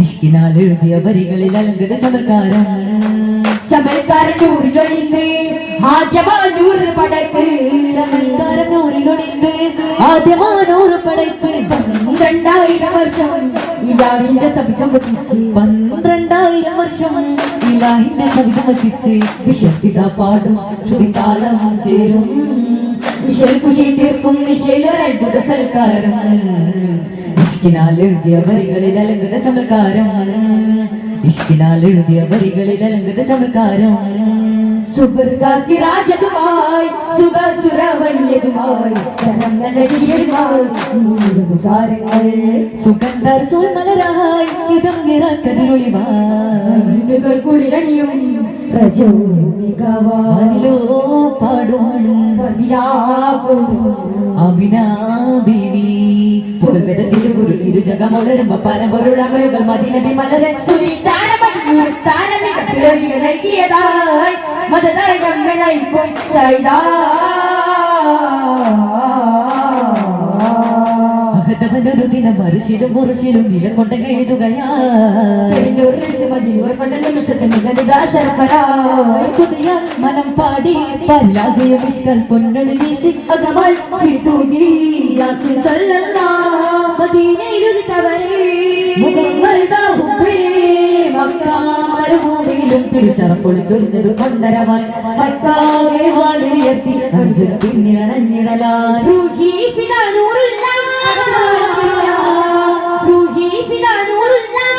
ഇഷ്കിനാൽ എഴുതിയ വരികളിൽ അലങ്കത ചമൽക്കാരം ചമൽക്കാരൻ നൂറിലൊളിന്ന് ആദ്യമാനൂറ് പടക്ക് ചമൽക്കാരൻ നൂറിലൊളിന്ന് ആദ്യമാനൂറ് പടക്ക് 12,000 വർഷം ഇലാഹിന്റെ സവിധം വസിച്ച് 12,000 വർഷം ഇലാഹിന്റെ സവിധം വസിച്ച് വിശർത്തിതാ പാടും ശ്രുതിതാളം ചേരും വിശൽ ഖുഷി തീർക്കും വിശൈലരത്ഭുത സൽക്കാരം ഇഷ്കിനാൽ എഴുതിയ വരികളിൽ അലങ്കത ചമൽക്കാരം ഇഷ്കിനാൽ എഴുതിയ വരികളിൽ അലങ്കത ചമൽക്കാരം സുബർഗാസിരാജതുമായി സുഖസുരവണ്യതുമായി സുഗന്ധർ സൂമലരായി ഇതം നിറക്കതിരൊളിവായി കുളിരണിയും വാനിലോ പാടും അമിനാബിവി പുകൾപെട്ട തിരുഗുരു ഇരുജഗമൊളരുമ്പ പരമ്പൊരുളമരുകൾ മദിനബി മലരെ നൽകിയതായി മതതായി നമ്മെ നയിക്കും ചൈതാ മഹതവനൊരു ദിനം മറുശിലും മുറുശിലും നിലകൊണ്ട എഴുതുകയാ മനം പാടി പല്ലാകയ വിഷ്കൽ പൊന്നണി വീശി അകമൽ ചിത്തൂകി യാസിൻ സല്ലല്ലാഹു മദീനയിലുദിത്തവരേ മുഖം മരുതാഹുബേ മക്കാമരുഭൂമിയിലും തിരുശറപ്പൊളിച്ചൊരിഞ്ഞത് കൊണ്ടരവാൻ മക്കാകെ വാലുയർത്തി അർജുന പിന്നിലണഞ്ഞിടലാൻ റൂഹി ഫിദാ നൂറുല്ലാ റൂഹി ഫിദാ നൂറുല്ലാ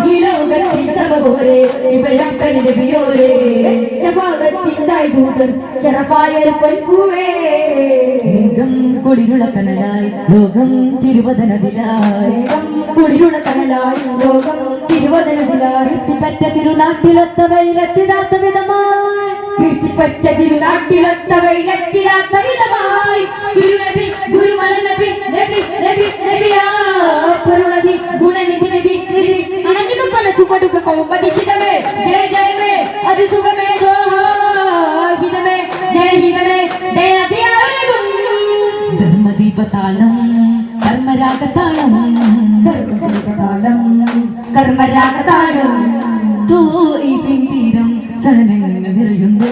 ഈ ലോകത്തിൻ സഭപോരെ ഇവരക്കനി നബിയോരെ ശഫാഅത്തിനായി ദൂതർ ശറഫായൊരു പൊൻപൂവേ മേഘം കുളിരുള്ള കനലായി ലോകം തിരുവദനതിലായി കുളിരുള്ള കനലായി ലോകം തിരുവദനതിലായി കീർത്തിപ്പറ്റ തിരുനാട്ടിലൊത്ത വെയിലെത്തിടാത്ത വിധമായി കീർത്തിപ്പറ്റ തിരുനാട്ടിലൊത്ത വെയിലെത്തിടാത്ത വിധമായി തിരുനബി ഗുരുമല നബി നബി നബി നബിയാ പരുണതി ഗുണനിധി നിധി നിധി അണഞ്ഞിടും പല ചുവടുകൾ കോമ്പതിച്ചിടമേ ജയ ജയമേ അതിസുഖമേ ഹിതമേ ജയഹിതമേ ദയതിയാകും ധർമ്മദീപതാളം കർമ്മരാഗതാളം കർമ്മരാഗതാളം തീരം സഹനങ്ങൾ നിറയുന്നു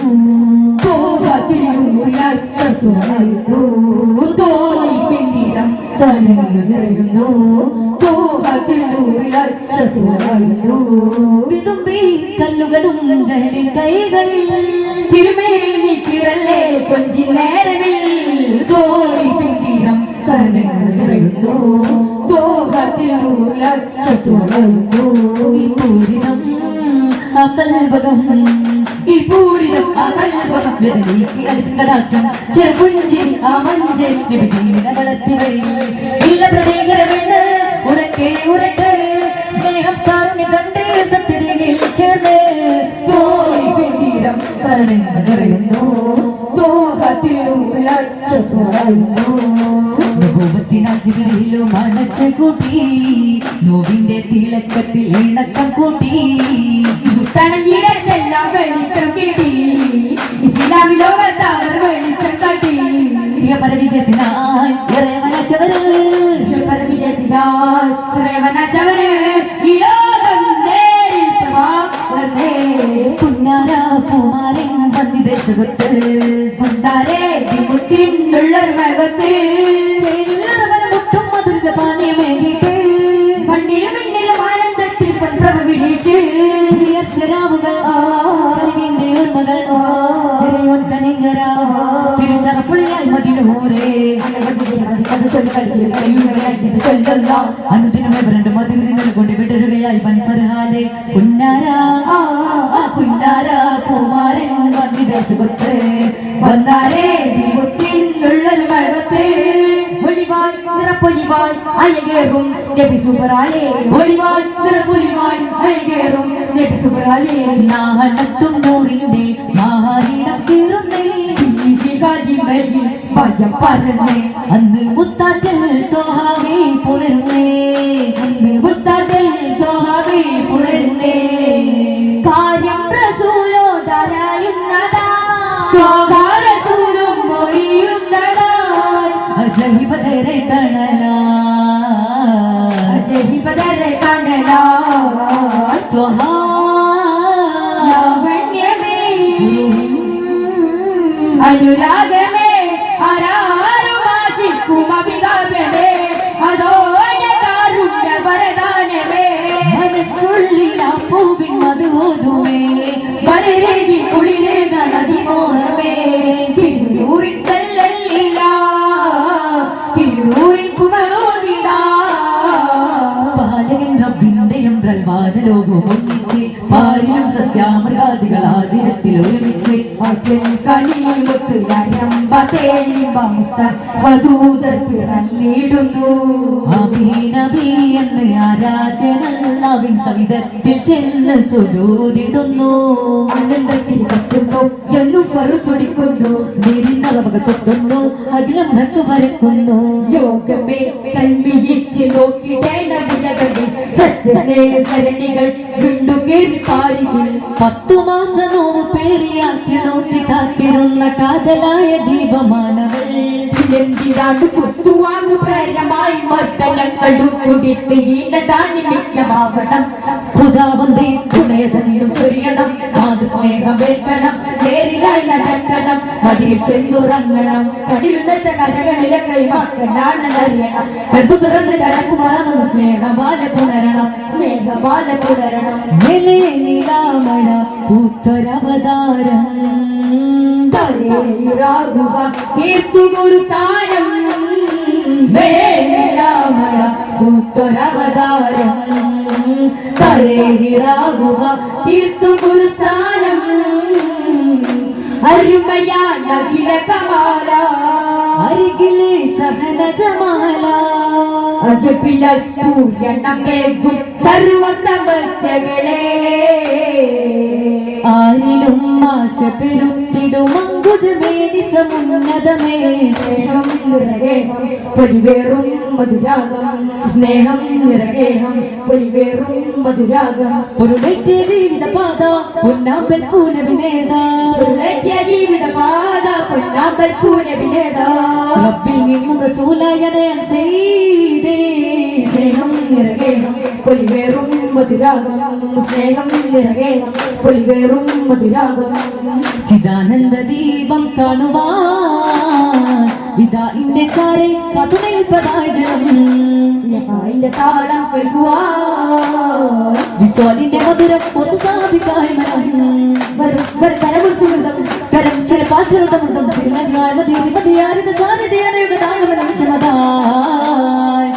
തീരം സഹനങ്ങൾ നിറയുന്നു വിതുമ്പി കല്ലുകളും ജഹലിൻ കൈകളിൽ തിരുമേനി തിരല്ലേ കൊഞ്ചി നേരമിൽ തീരം സഹനങ്ങൾ നിറയുന്നു ഈ പൂരിതം അകൽവകം ഈ പൂരിതം അകൽവകം ലതനീക്കി അൽക്കടാക്ഷം ചെറുപുഞ്ചിരി ആ മഞ്ചരി നിബിധീനെ വളർത്തി വഴി ഇല്ല പ്രതീകരമെന്ന് ഉറക്കെ ഉറക്കെ സ്നേഹം കാരുണ്യ കണ്ട് സത്യതയിൽ ചേർന്ന് തീരം സരണങ്ങൾ ജിബ്രീലും അണച്ച കൂട്ടി നോവിന്റെ തിളക്കത്തിൽ ഇണക്കം കൂട്ടി തണഞ്ഞിടത്തെല്ലാം വെളിച്ചം കിട്ടി ഇസ്ലാമി ലോകത്ത് അവർ വെളിച്ചം കാട്ടി പരവിജയത്തിനായി പരവിജയത്തിനായി ഈ ലോകം നേരിൽ പ്രഭാവർന്നേ പുന്നാര പൂമാരൻ വന്നിദേശത്ത് വന്നാരേ വിമുക്തിയുള്ളൊരു മകത്ത് മുട്ടും മധുരിത പാനീയമേകിട്ട് മണ്ണിലും മിന്നിലും ആനന്ദത്തിൽ പൊൻപ്രഭ വിളിച്ച് ശരാവുകൾ കളിവിന്റെ ഓർമ്മകൾ കണിഞ്ഞരാ തിരുസറപ്പുള്ളിയാൽ മതിനൂരേ അനുദിനമേ രണ്ട് മതിവിധികൾ കൊണ്ട് വിടരുകയായി വൻഫർഹാലെ പുന്നാര പൂമാരൻ വന്നിദേശത്ത് വന്നാരേ വിമുക്തിയുള്ളൊരു മകത്ത് ഒളിവായി നിറപ്പൊലിവായി അയകേറും നബി സുബ്രാലേ ഒളിവായി നിറപ്പൊലിവായി അയകേറും നബി സുബ്രാലേ നാളത്തും നൂറിന്റെ മാറിടം കീറുന്നേ ഭയം പറഞ്ഞേ അന്ന് മുത്താറ്റൽ തോഹാവേ പുണരുന്നേ അന്ന് മുത്താറ്റൽ തോഹാവേ പുണരുന്നേ കാര്യം റസൂലോടറിയുന്നതാ റസൂലും മൊഴിയുന്നതാ അജഹിബദരെ കണലാ അജഹിബദരെ കണലാ ത്വഹാ ലാവണ്യമേ അനുരാഗമേ ആരാരുമാശിക്കും അഭികാമ്യമേ അതോടെ കാരുണ്യ വരദാനമേ മനസ്സുള്ളിൽ ആ പൂവിൻ മധു ഓതുമേ വരരേകി കുളിരേക നദിമോഹമേ തിരുവൂരിൻ സല്ലല്ലില്ല തിരുവൂരിൻ പുകളോതിടാ പാലകൻ റബ്ബിന്റെ എംബ്രൽവാന ലോകം ഒന്നിച്ച് പാലിലും സസ്യാമൃഗാദികൾ ആ ദിനത്തിൽ ഒരുമിച്ച് എന്ന് ആരാധനല്ലാവിൻ സവിധത്തിൽ ചെന്ന് സുജൂതിടുന്നു ആനന്ദത്തിൽ കത്തുന്നു എന്നും തുടിക്കുന്നു നിരിന്നളവകൾ കൊത്തുന്നു അഖിലം ഭക്ക് പരക്കുന്നു യോഗമേ കൺമിഴിച്ച് നോക്കിടേണ്ട വിലകളിൽ സത്യസ്നേഹ സരണികൾ വീണ്ടുകേറി പാരികൾ 10 മാസം നോവ് പേരിയാറ്റി നോക്കി കാത്തിരുന്ന കാതലായ ദീപമാനവൾ എന്തിനാണ്ട് കുത്തുവാങ്ങു പ്രേരമായി മർദ്ദനങ്ങളും കുടിത്ത് ഈനതാണി മിക്കമാവണം ഖുദാവന്തേ തുണയതെന്നും ചൊരിയണം സ്നേഹമേൽക്കണം നേരിലായി നടക്കണം മടിയിൽ ചെന്നുറങ്ങണം കടിലുന്നത്തെ കരകളിലെ കൈമക്കളാണെന്നറിയണം കണ്ടു തുറന്ന് കരക്കുമാറുന്ന സ്നേഹമാല പുണരണം സ്നേഹമാല പുണരണം മേലേ നീലാമഴ പൂത്തൊരവതാരം തലേറാകുക തീർത്തുകൊരു സ്ഥാനം മേലാമഴ പൂത്തൊരവതാരം തലേറാകുക തീർത്തുകൊരു സ്ഥാനം അരുമയാൽ അഖില കമാല അരികിലെ സഹന ജമാല അജപിലും സർവ സമസ്യകളെ ആരിലും ആശ പെരുത്തിടും അങ്കുജമേനി സമുന്നതമേ സ്നേഹം നിറഗേഹം പൊലിവേറും മധുരാഗം സ്നേഹം നിറഗേഹം പൊലിവേറും മധുരാഗം പൊരുളേറ്റിയ ജീവിത പാത പൊന്നാമ്പൽ പൂനവിനേത പൊരുളേറ്റിയ ജീവിത പാത പൊന്നാമ്പൽ പൂനവിനേത റബ്ബിൽ നിന്നും റസൂലായ നയൻ ചെയ്തേ സ്നേഹം നിറഗേഹം പൊലിവേറും മധുരാഗം സ്നേഹം നിറഗേഹം പൊലിവേറും മധുരാഗം ചിദാനന്ദ ദീപം കാണുവാൻ വിദാഇന്റെ ചാരെ കാത്തുനിൽപ്പതായ ജനം ഞങ്ങളുടെ താളം കേൾക്കുവാൻ വിസ്വാലിന്റെ മധുരം ഒത്തു സ്ഥാപിക്കായി മനം കരമുൽ സുഹൃതം കരം ചില പാശ്രതമുണ്ടം മതിയാരിത സാധ്യതയാണ് യുഗതാകുന്ന നിമിഷമതായി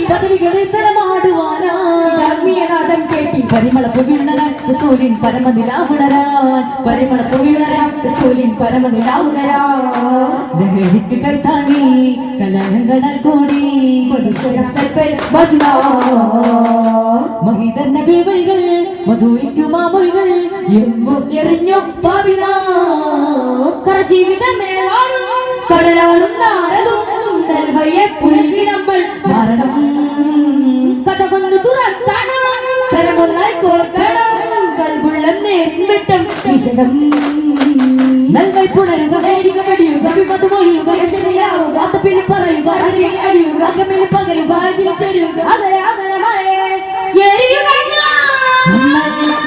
പദവികളെ തലമാടുവാനായി ആത്മീയനാഥം കേട്ടി പരിമളപ്പ് വീണരാൻ റസൂലിൻ പരമനിലാവുണരാൻ പരിമളപ്പ് വീണരാൻ റസൂലിൻ പരമനിലാവുണരാൻ ദഹരിക്ക് കൈത്താങ്ങി കലഹങ്ങളാൽ കൂടി മഹിതർ നബി വഴികൾ മധുരിക്കുമാ മൊഴികൾ എങ്ങും എറിഞ്ഞു പാവിനാ ജീവിതമേ കടലാടും നാരതും നൽവയെ പുൽകി നമ്മൾ മരണം കഥ കൊന്നു തുറക്കണം തരമൊന്നായി കോർക്കണം കൽവുള്ളം നേരിൻ വെട്ടം വിജയം നൽവൈ പുണരുക നേരിക വെടിയുക വിപത് മൊഴിയുക ശരിയാവുക അതപ്പിൽ പറയുക അറിവിൽ അടിയുക അകമിൽ പകരുക അതിൽ ചെരുക അകലെ അകലെ മറയെ എരിയുക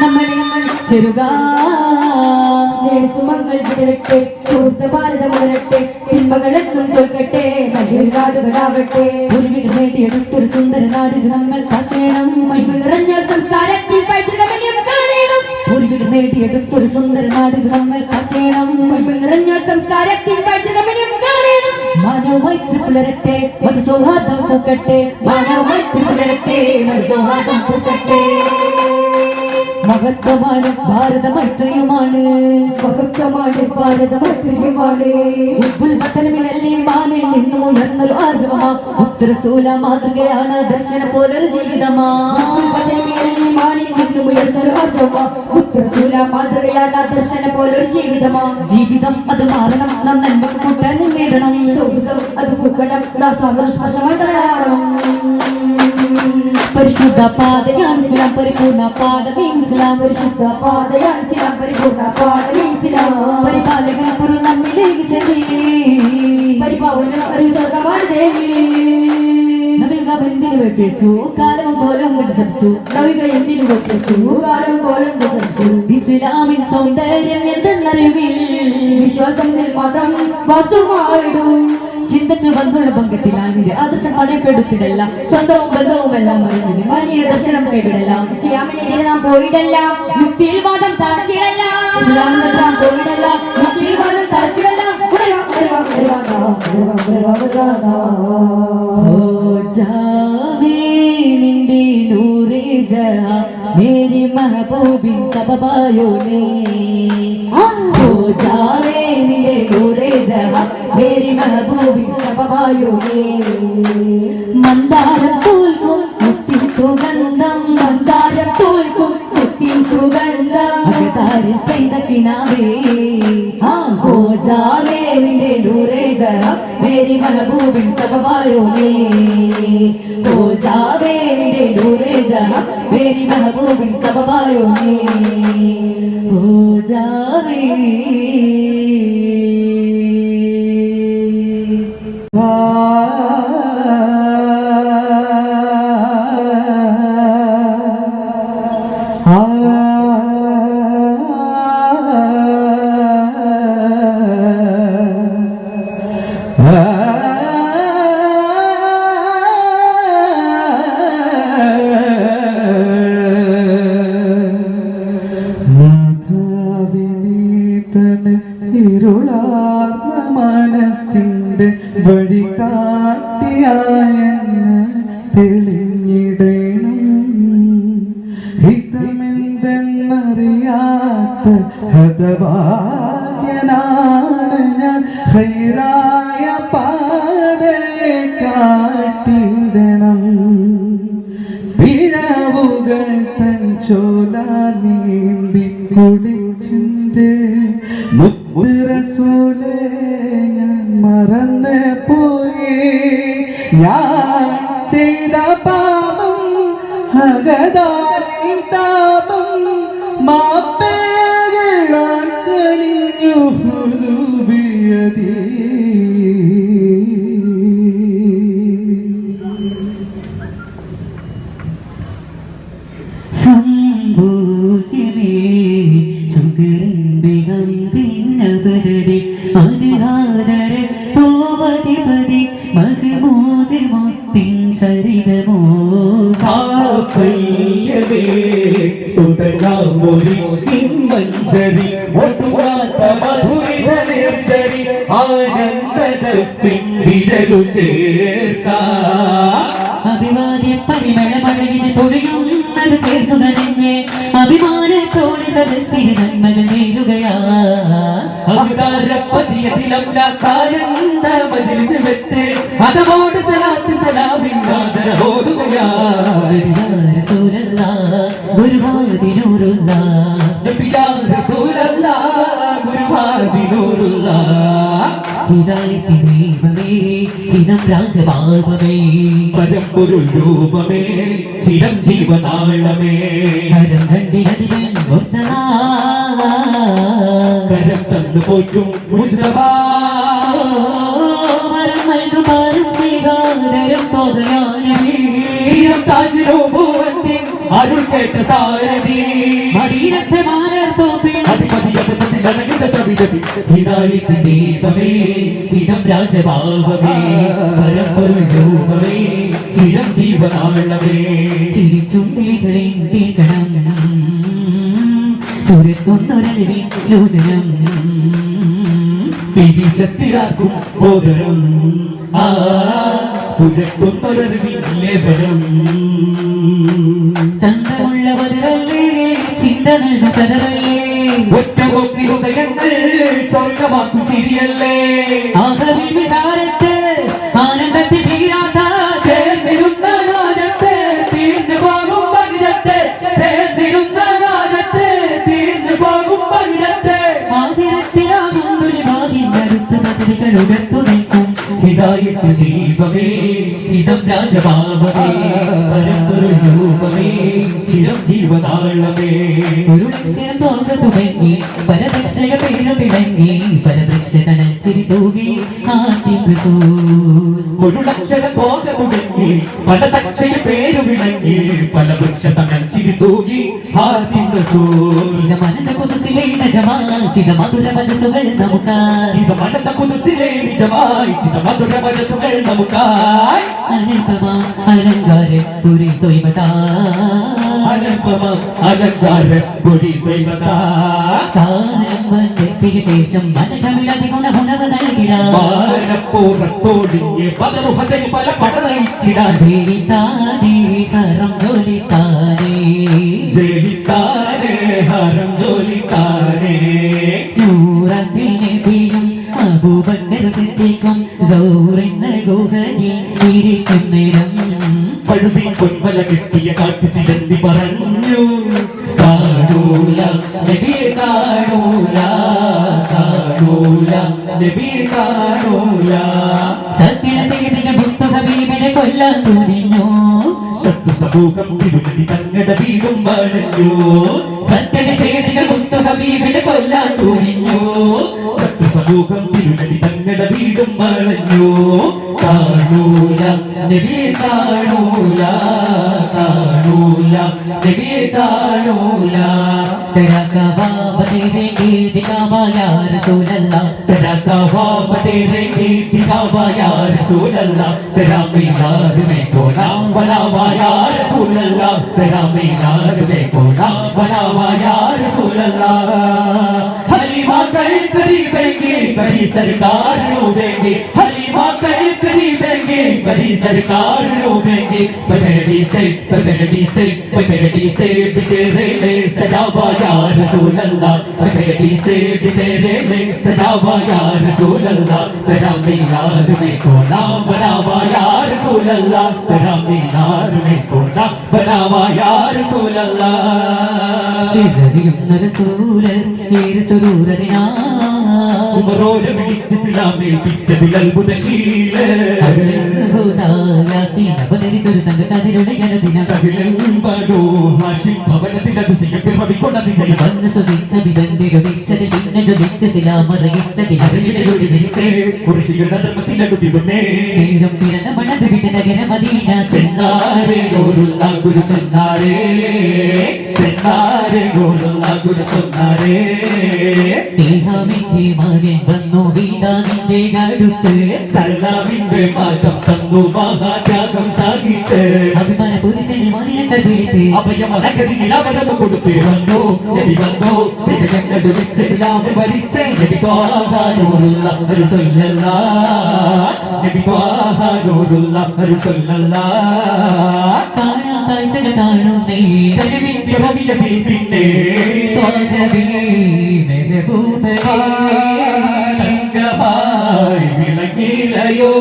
നമ്മളെ ചെരുക സുമങ്ങൾ വിടരട്ടെ സുഹൃത്ത് ഭാരതം ഉണരട്ടെ തിന്മകളെന്നും തോൽക്കട്ടെ നല്ലൊരു നാടുകളാവട്ടെ പൂർവികൾ നേടിയെടുത്തൊരു സുന്ദര നാടിത് നമ്മൾ കാക്കണം മഹിമ നിറഞ്ഞ സംസ്കാരത്തിൽ പൈതൃകമന്യം കാണണം പൂർവികൾ നേടിയെടുത്തൊരു സുന്ദര നാടിത് നമ്മൾ കാക്കണം മഹിമ നിറഞ്ഞ സംസ്കാരത്തിൽ പൈതൃകമന്യം കാണണം മാനവമൈത്രി പുലരട്ടെ മതസൗഹാർദ്ദം പൂക്കട്ടെ മാനവമൈത്രി പുലരട്ടെ സൗഹാർദ്ദം പൂക്കട്ടെ മഹത്വമാണ് ഭാരതമൈത്രിയുമാണ് മഹത്വമാണ് ഭാരതമൈത്രിയുമാണ് ഉൽപ്പത്തനമിനല്ലേ മാനിൽ നിന്നും ഉയർന്നൊരു ആർജവമാ ഉത്തരസൂല മാതൃകയാണ് ദർശന പോലൊരു ജീവിതമാ മാനിൽ നിന്നും ഉയർന്നൊരു ആർജവമാ ഉത്തരസൂല മാതൃകയാണ് ദർശന പോലൊരു ജീവിതമാ ജീവിതം അത് മാറണം നാം നന്മക്ക് കൂട്ടാൻ നിന്നിടണം സൗഹൃദം അത് പൂക്കണം നാം സാഗരസ്പർശമായി തയ്യാറാവണം പരിശുദ്ധ പാതയാണ് ഇസ്ലാം പരിപൂർണ പാഠമേ ഇസ്ലാം പരിശുദ്ധ പാതയാണ് ഇസ്ലാം പരിപൂർണ പാഠമേ ഇസ്ലാം പരിപാലകൻ പുറു നമ്മിലേക്ക് ചെറി പരിപാവനം ഒരു സ്വർഗമാണ് ദേവി നവിക എന്തിനു വെട്ടിച്ചു കാലം പോലും വികസിച്ചു നവിക എന്തിനു വെട്ടിച്ചു കാലം പോലും വികസിച്ചു ഇസ്ലാമിൻ സൗന്ദര്യം എന്തെന്നറിയുകയിൽ വിശ്വാസത്തിൽ മാത്രം വസ്തുമായിടും ചിന്തക്ക് വന്നുള്ള ഭംഗത്തിലാണ് ആദർശം പടയപ്പെടുത്തിടല്ല സ്വന്തവും ബന്ധവും എല്ലാം അറിഞ്ഞു മാനിയ ദർശനം കൈവിടല്ല ഇസ്ലാമിനെതിരെ നാം പോയിടല്ല മുക്തിയിൽ വാദം തളച്ചിടല്ല ഇസ്ലാമിനെതിരെ നാം പോയിടല്ല മുക്തിയിൽ വാദം തളച്ചിടല്ല നിന്റെ നൂറേ ജഹാ മേരി മഹബൂബിൻ സബബായോ നീ हो जावे निले नूरे जहां मेरी महबूबी സബബായോ മന്ദാരം തോൽക്കും മുത്തിൻ സുഗന്ധം മന്ദാരം തോൽക്കും മുത്തിൻ സുഗന്ധം അകതാരിൽ പെയ്ത കിനാവേ हो जावे निले नूरे जहां मेरी महबूബിൻ സബബായോ നീ हो जावे निले नूरे जहां मेरी महबूബിൻ സബബായോ നീ हो जावे ഇരുളാർന്ന മനസ്സിന്റെ വഴി കാട്ടിയായെന്ന് തെളിഞ്ഞിടണം ഹിതമെന്തെന്നറിയാത്ത ഹതഭാഗ്യനാണ് ഞാൻ ഹൈറായ പാതയെ കാട്ടിടണം പിഴവുകൾ തൻ ചോല നീന്തി കുടിച്ചിന്റെ റസൂലേ ഞാൻ മറന്ന് പോയി ഞാൻ ചെയ്ത പാപം അകതാരിൽ താപം മാപ്പേകളാൻ കനിഞ്ഞു ഹുദൂബിയതീ സംഭൂജിമേ ശങ്കരന്തികന്തിന്നപരതി അതിരാദര പോവതിപതി മഹമൂദ് മുത്തിൻ ചരിതമോ സാഫല്യമേ തുടങ്ങാമൊരിഷ്കിൻ മഞ്ജരി ഒട്ടുകാത്ത മധുരിത നിർജരി ആനന്ദദഫിൻ വിരലു ചേർക്കാം അഭിവാദ്യ പരിമളമഴകിന് പൊഴിയുന്നത് ചേർത്തു നനഞ്ഞ് അഭിമാനത്തോടെ സദസ്സിന് നന്മകൾ നേരുകയാ അതോട് സലാത്ത് സലാമിന്നാദരഹോതുകയായി ഗുരുവായൂരിനൂറുള്ള നബിയാ റസൂലല്ലാഹ് ഗുരുവായൂരിനൂറുള്ള ഹിദായത്തിന്റെ ദീപമേ ഇതം രാജഭാവമേ പരമ്പൊരുൾ രൂപമേ ചിരം ജീവനാളമേ കരം കണ്ടിനതിവൻ കരം തന്നു പോറ്റും മുജ്തബാ വരം നൽകും പാരം ശ്രീകാതരം തോതയാനേ ചിരം താജ്രൂപത്തിൻ അരുൾ കേട്ട സാരഥി മദീനത്തെ മാലർ തോപ്പിൽ അധിപതി അധിപതി നനകിത സവിധതി ഹിദായത്തിന്റെ ദീപമേ ഇതം രാജഭാവമേ പരമ്പൊരുൾ രൂപമേ ചിരം ജീവനാളമേ ചിരിച്ചുണ്ടികളിൽ തീർക്കണം ചുരത്തൊന്നൊരലിവിൻ ലോചനം വിധിശക്തിയാക്കും ബോധനം പുജത്തൊന്നൊരറിവില്ലേവരം ചന്ദ്രമുള്ള പതിരല്ലേ ചിന്ത നൽകും സദറല്ലേ ഒറ്റ പോക്കി ഹൃദയങ്ങൾ സ്വർഗമാക്കും ചിരിയല്ലേ ആകവി വിചാരത്ത് ആനന്ദത്തിൽ തീരാത്ത ചേർന്നിരുന്ന രാജത്തെ തീർന്നു പോകും ഭഗത്തെ ചേർന്നിരുന്ന രാജത്തെ തീർന്നു പോകും ഭഗത്തെ ആതിരത്തിലാകും അടുത്ത് പതിരുകൾ ഉയർത്തു നിൽക്കും ഹിദായത്ത് ദീപമേ ഇതം രാജഭാവമേ പരമ്പൊരുൾ രൂപമേ ചിരം ജീവനാളമേ ഒരു ലക്ഷ്യം തോന്നു തുടങ്ങി പരദക്ഷക പേരു തിളങ്ങി പരവൃക്ഷ കണച്ചിരി തൂകി ഒരു ലക്ഷണം പോക തുടങ്ങി പല തക്ഷയ പേരു വിളങ്ങി പല വൃക്ഷ തണച്ചിരി തൂകി മനന്റെ കുതിസിലെ നിജമാൽ ചിത മധുര വചസുകൾ നമുക്കായി ഇത് മണത്ത കുതിസിലെ നിജമായി ചിത മധുര വചസുകൾ നമുക്കായി അനന്തമാ അലങ്കാര പുരി തൊയ്മതാ അനന്തമം അലങ്കാര പൊടി ദൈവതാ കാലം വന്നെത്തിയ ശേഷം മനകമിലതി ഗുണമുണവ് നൽകിടാ വാഴപ്പൂറത്തോടിഞ്ഞ് പതറുഹതൽ പല പടനയിച്ചിടാൻ ജീവിതാനേ കരം ജോലിത്താനേ ജയിത്താനേ ഹരം ജോലിത്താനേ നൂറത്തിൽ നബിയും അബൂബക്കർ സിദ്ദീഖും സൗറിന്ന ഗുഹയിൽ ഇരിക്കുന്നേരം പഴുതി പൊൻവല കിട്ടിയ കാട്ടു ചിലന്തി പറഞ്ഞു കാണൂല നബിയെ കാണൂല കാണൂല നബിയെ കാണൂല സത്യശേഖരന്റെ മുത്തു ഹബീബിനെ കൊല്ലാൻ തുനിഞ്ഞു ശത്രു സമൂഹം തിരുനടി തങ്ങളുടെ വീടും വളഞ്ഞു സത്യശേഖരന്റെ മുത്തു ഹബീബിനെ കൊല്ലാൻ തുനിഞ്ഞു ശത്രു സമൂഹം തിരുനടി തങ്ങളുടെ വീടും വളഞ്ഞു കാണൂല നബിയെ കാണൂല കാണൂല നബിയെ കാണൂല तेरा कबाब देवेंगे दिखावा या रसूल अल्लाह तेरा कबाब तेरे दिखावा या रसूल अल्लाह तेरा मीनार में कोना बनावा या रसूल अल्लाह तेरा मीनार में कोना बनावा या रसूल अल्लाह हलीमा कल करीबेंगे कभी सरकार रोवेंगे हलीमा कल करीबेंगे कभी सरकार रोवेंगे पगड़ी से तेरे में सजावा या रसूल अल्लाह पगड़ी से तेरे में सजावा या रसूल अल्लाह तेरा मीनार में कोना बनावा या रसूल अल्लाह तेरा मीनार में कोना बनावा या रसूल अल्लाह സിദ്ധിക്കുന്ന റസൂല് ഈ റസൂലദിനാ ഉമറോടെ വിളിച്ച് ഇസ്ലാമിൽ പിച്ചതിൽ അത്ഭുതശീല അവതരിച്ചൊരു തന്റെ കതിരുടെ ജനദിനം സഹിലൻ ബനൂ ഹാഷിം ഭവനത്തിൽ അഭിഷേകം പിറവിക്കൊണ്ടത് ജയം വന്ന് സുതിച്ച വിബന്ധിരുതിച്ചത് പിന്നെ ജ്വലിച്ച ശിലാമറിയിച്ചത് അതിനിടെ വിളിച്ച് കുറിശികളുടെ ധർമ്മത്തിലടുത്തിടുന്നേ നേരം പിറന്ന മണത് വിട്ട് നഗര മദീന ചെന്നാരേ ഗോലുള്ള ഗുരു ചെന്നാരേ ചെന്നാരേ ഗോലുള്ള ഗുരു ചെന്നാരേ ദേഹാവിന്റെ മകൻ വന്നു വീതാവിന്റെ അടുത്ത് സല്ലാവിന്റെ മാറ്റം തന്നു മഹാത്യാഗം സാധിച്ച് അഭിമാന പുരുഷനെ മതിരണ്ടർ വിളിത്ത് അഭയമനഗതിയിൽ അവരത് കൊടുത്ത് വന്നു നബി വന്നു ഞങ്ങൾ ജപിച്ച ഇസ്ലാമ് ഭരിച്ച് നബി ത്വാഹാനൂറുള്ള ഒരു സല്ലല്ല നബി ത്വാഹാനൂറുള്ള ഒരു സല്ലല്ല കാണാ കാഴ്ചകൾ കാണുന്നേ കരുവിന്റെ റബിയത്തിൽ പിന്നെ തോന്നവേ മെഹബൂബേ തങ്കമായി വിളങ്ങിലയോ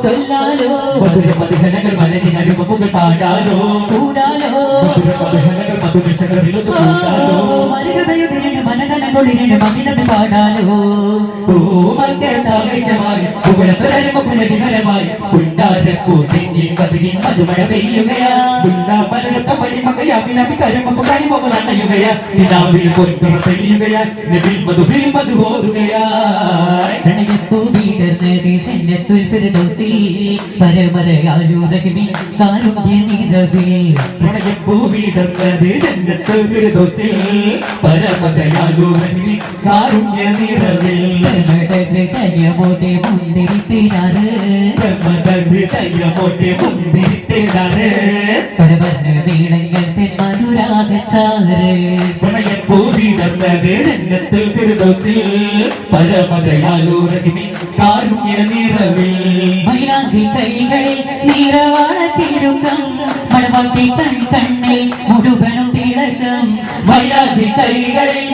ചൊല്ലാലോ മധുര മധുഹനകൾ മനതിനരുമകൾ പാടാലോ കൂടാലോ മധുര മധുഹനകൾ മധുവിശകരിലൊന്ന് കൂടാലോ മനതലകൊളിരണ്ട് മമിതമി പാടാലോ പൂമങ്കത്താവേശമായി പുകഴത്തരമപുരവിഹരമായി പുണ്ടാരപ്പൂ തെങ്ങിൽ കതിരിൻ മധുമഴ പെയ്യുകയാ പുല്ലാമലത്ത പണിമകയാവിനവി കരമപ്പു കരിമകളണയുകയാ നിലാവിൽ പൊൻപിറ തെളിയുകയാ നെവിൽ മധു ഓരുകയാ പ്രണയപ്പൂ വീടർന്നത് ജന്നത്തുൽ ഫിർദൗസിൽ പരമദയാലു റഹീമിൻ കാരുണ്യ നിറവിൽ പ്രണയപ്പൂ വീടർന്നത് ജന്നത്തുൽ ഫിർദൗസിൽ പരമദയാലു റഹീമിൻ കാരുണ്യ നിറവിൽ ഹൃദയമോടെ മുന്തിരിത്തിനാറ് മുന്തിരിത്തേരാറ് പരവർണ്ണ വീണങ്ങൾ തെൻ മധുരാഗച്ചാറ് പ്രണയപ്പൂ വീടർന്നത് ജന്നത്തുൽ ഫിർദൗസിൽ പരമദയാലു റഹീമിൻ കാരുണ്യ നിറവിൽ മൈലാഞ്ചി കൈകളിൽ നിറവാളത്തിരുക്കം മണവാട്ടി കണ്ണിൽ മുഴുവനും തിളക്കം മൈലാഞ്ചി കൈകളിൽ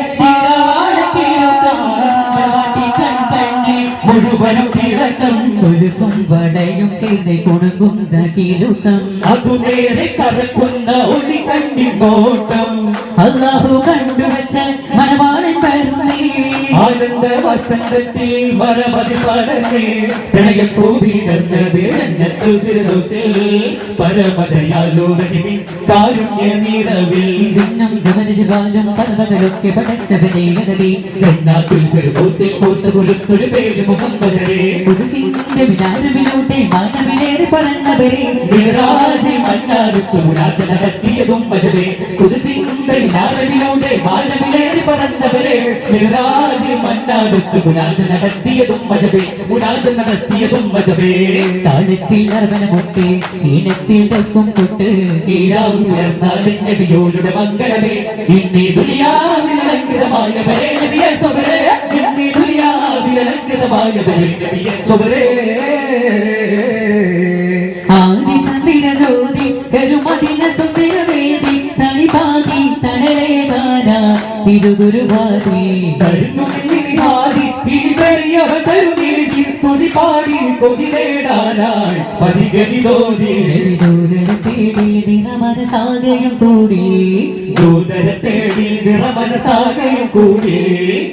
മുഴുവനും തിളക്കം ഒരു സ്വടയും ചെയ്ത് കൊടുക്കുന്ന കിലുക്കം അതു നേരെ കറക്കുന്ന ഒളി കണ്ണി നോട്ടം അല്ലാഹു കണ്ടുവച്ച മണവാളൻ വരുന്നേ ആനന്ദ വസന്തത്തിൽ മരമതി പടന്നേ പ്രണയപ്പൂ വീടർന്നത് ജന്നത്തുൽ ഫിർദൗസിൽ പരമദയാലു റഹീമിൻ കാരുണ്യ നിറവിൽ ചിഹ്നം ജവനജവാലും പർവ്വകളൊക്കെ പടച്ചവനെ അടവി ജന്നാത്തുൽ ഫിർദൗസിൽ പൂത്തുകുലുത്തൊരു പേര് മുഹമ്മദരെ പുതുസിന്റെ വിനാരമിലൂടെ മാനവിലേറെ പറന്നവരെ മിറാജിൽ മണ്ണാടുത്തു മുനാജ നടത്തിയതും മജബേ കുതിസിന്റെ വിനാരമിലൂടെ മാനവിലേറി പറന്നവരെ മിറാജിൽ മണ്ണാടുത്തു മുനാജ നടത്തിയതും മജബേ മുനാജ നടത്തിയതും മജബേ താഴത്തിൽ നർവനമൊട്ട് ഈണത്തിൽ തപ്പും തൊട്ട് ഈരാവുയർന്നാലും നബിയോരുടെ മംഗളമേ ഇന്നീ ദുനിയാവിലലങ്കൃതമായവരെ നബിയെ സ്വബരേ ഇന്നീ ദുനിയാവിലലങ്കൃതമായവരെ നബിയെ സ്വബരേ ആദി ചന്ദ്ര ജ്യോതി കരുമദിന സുന്ദരവേദി തണിപാതി തണലേതാന തിരുഗുരുവാദി തരുന്നു പിന്നിഹാദി ഇനി പെരിയവ തരുന്നിരിക്കി സ്തുതി പാടി കൊതി നേടാനായി പരിഗണിതോതി ദൂതര തേടി നിറമനസാകയും കൂടി ദൂതര തേടി നിറമനസാകയും കൂടി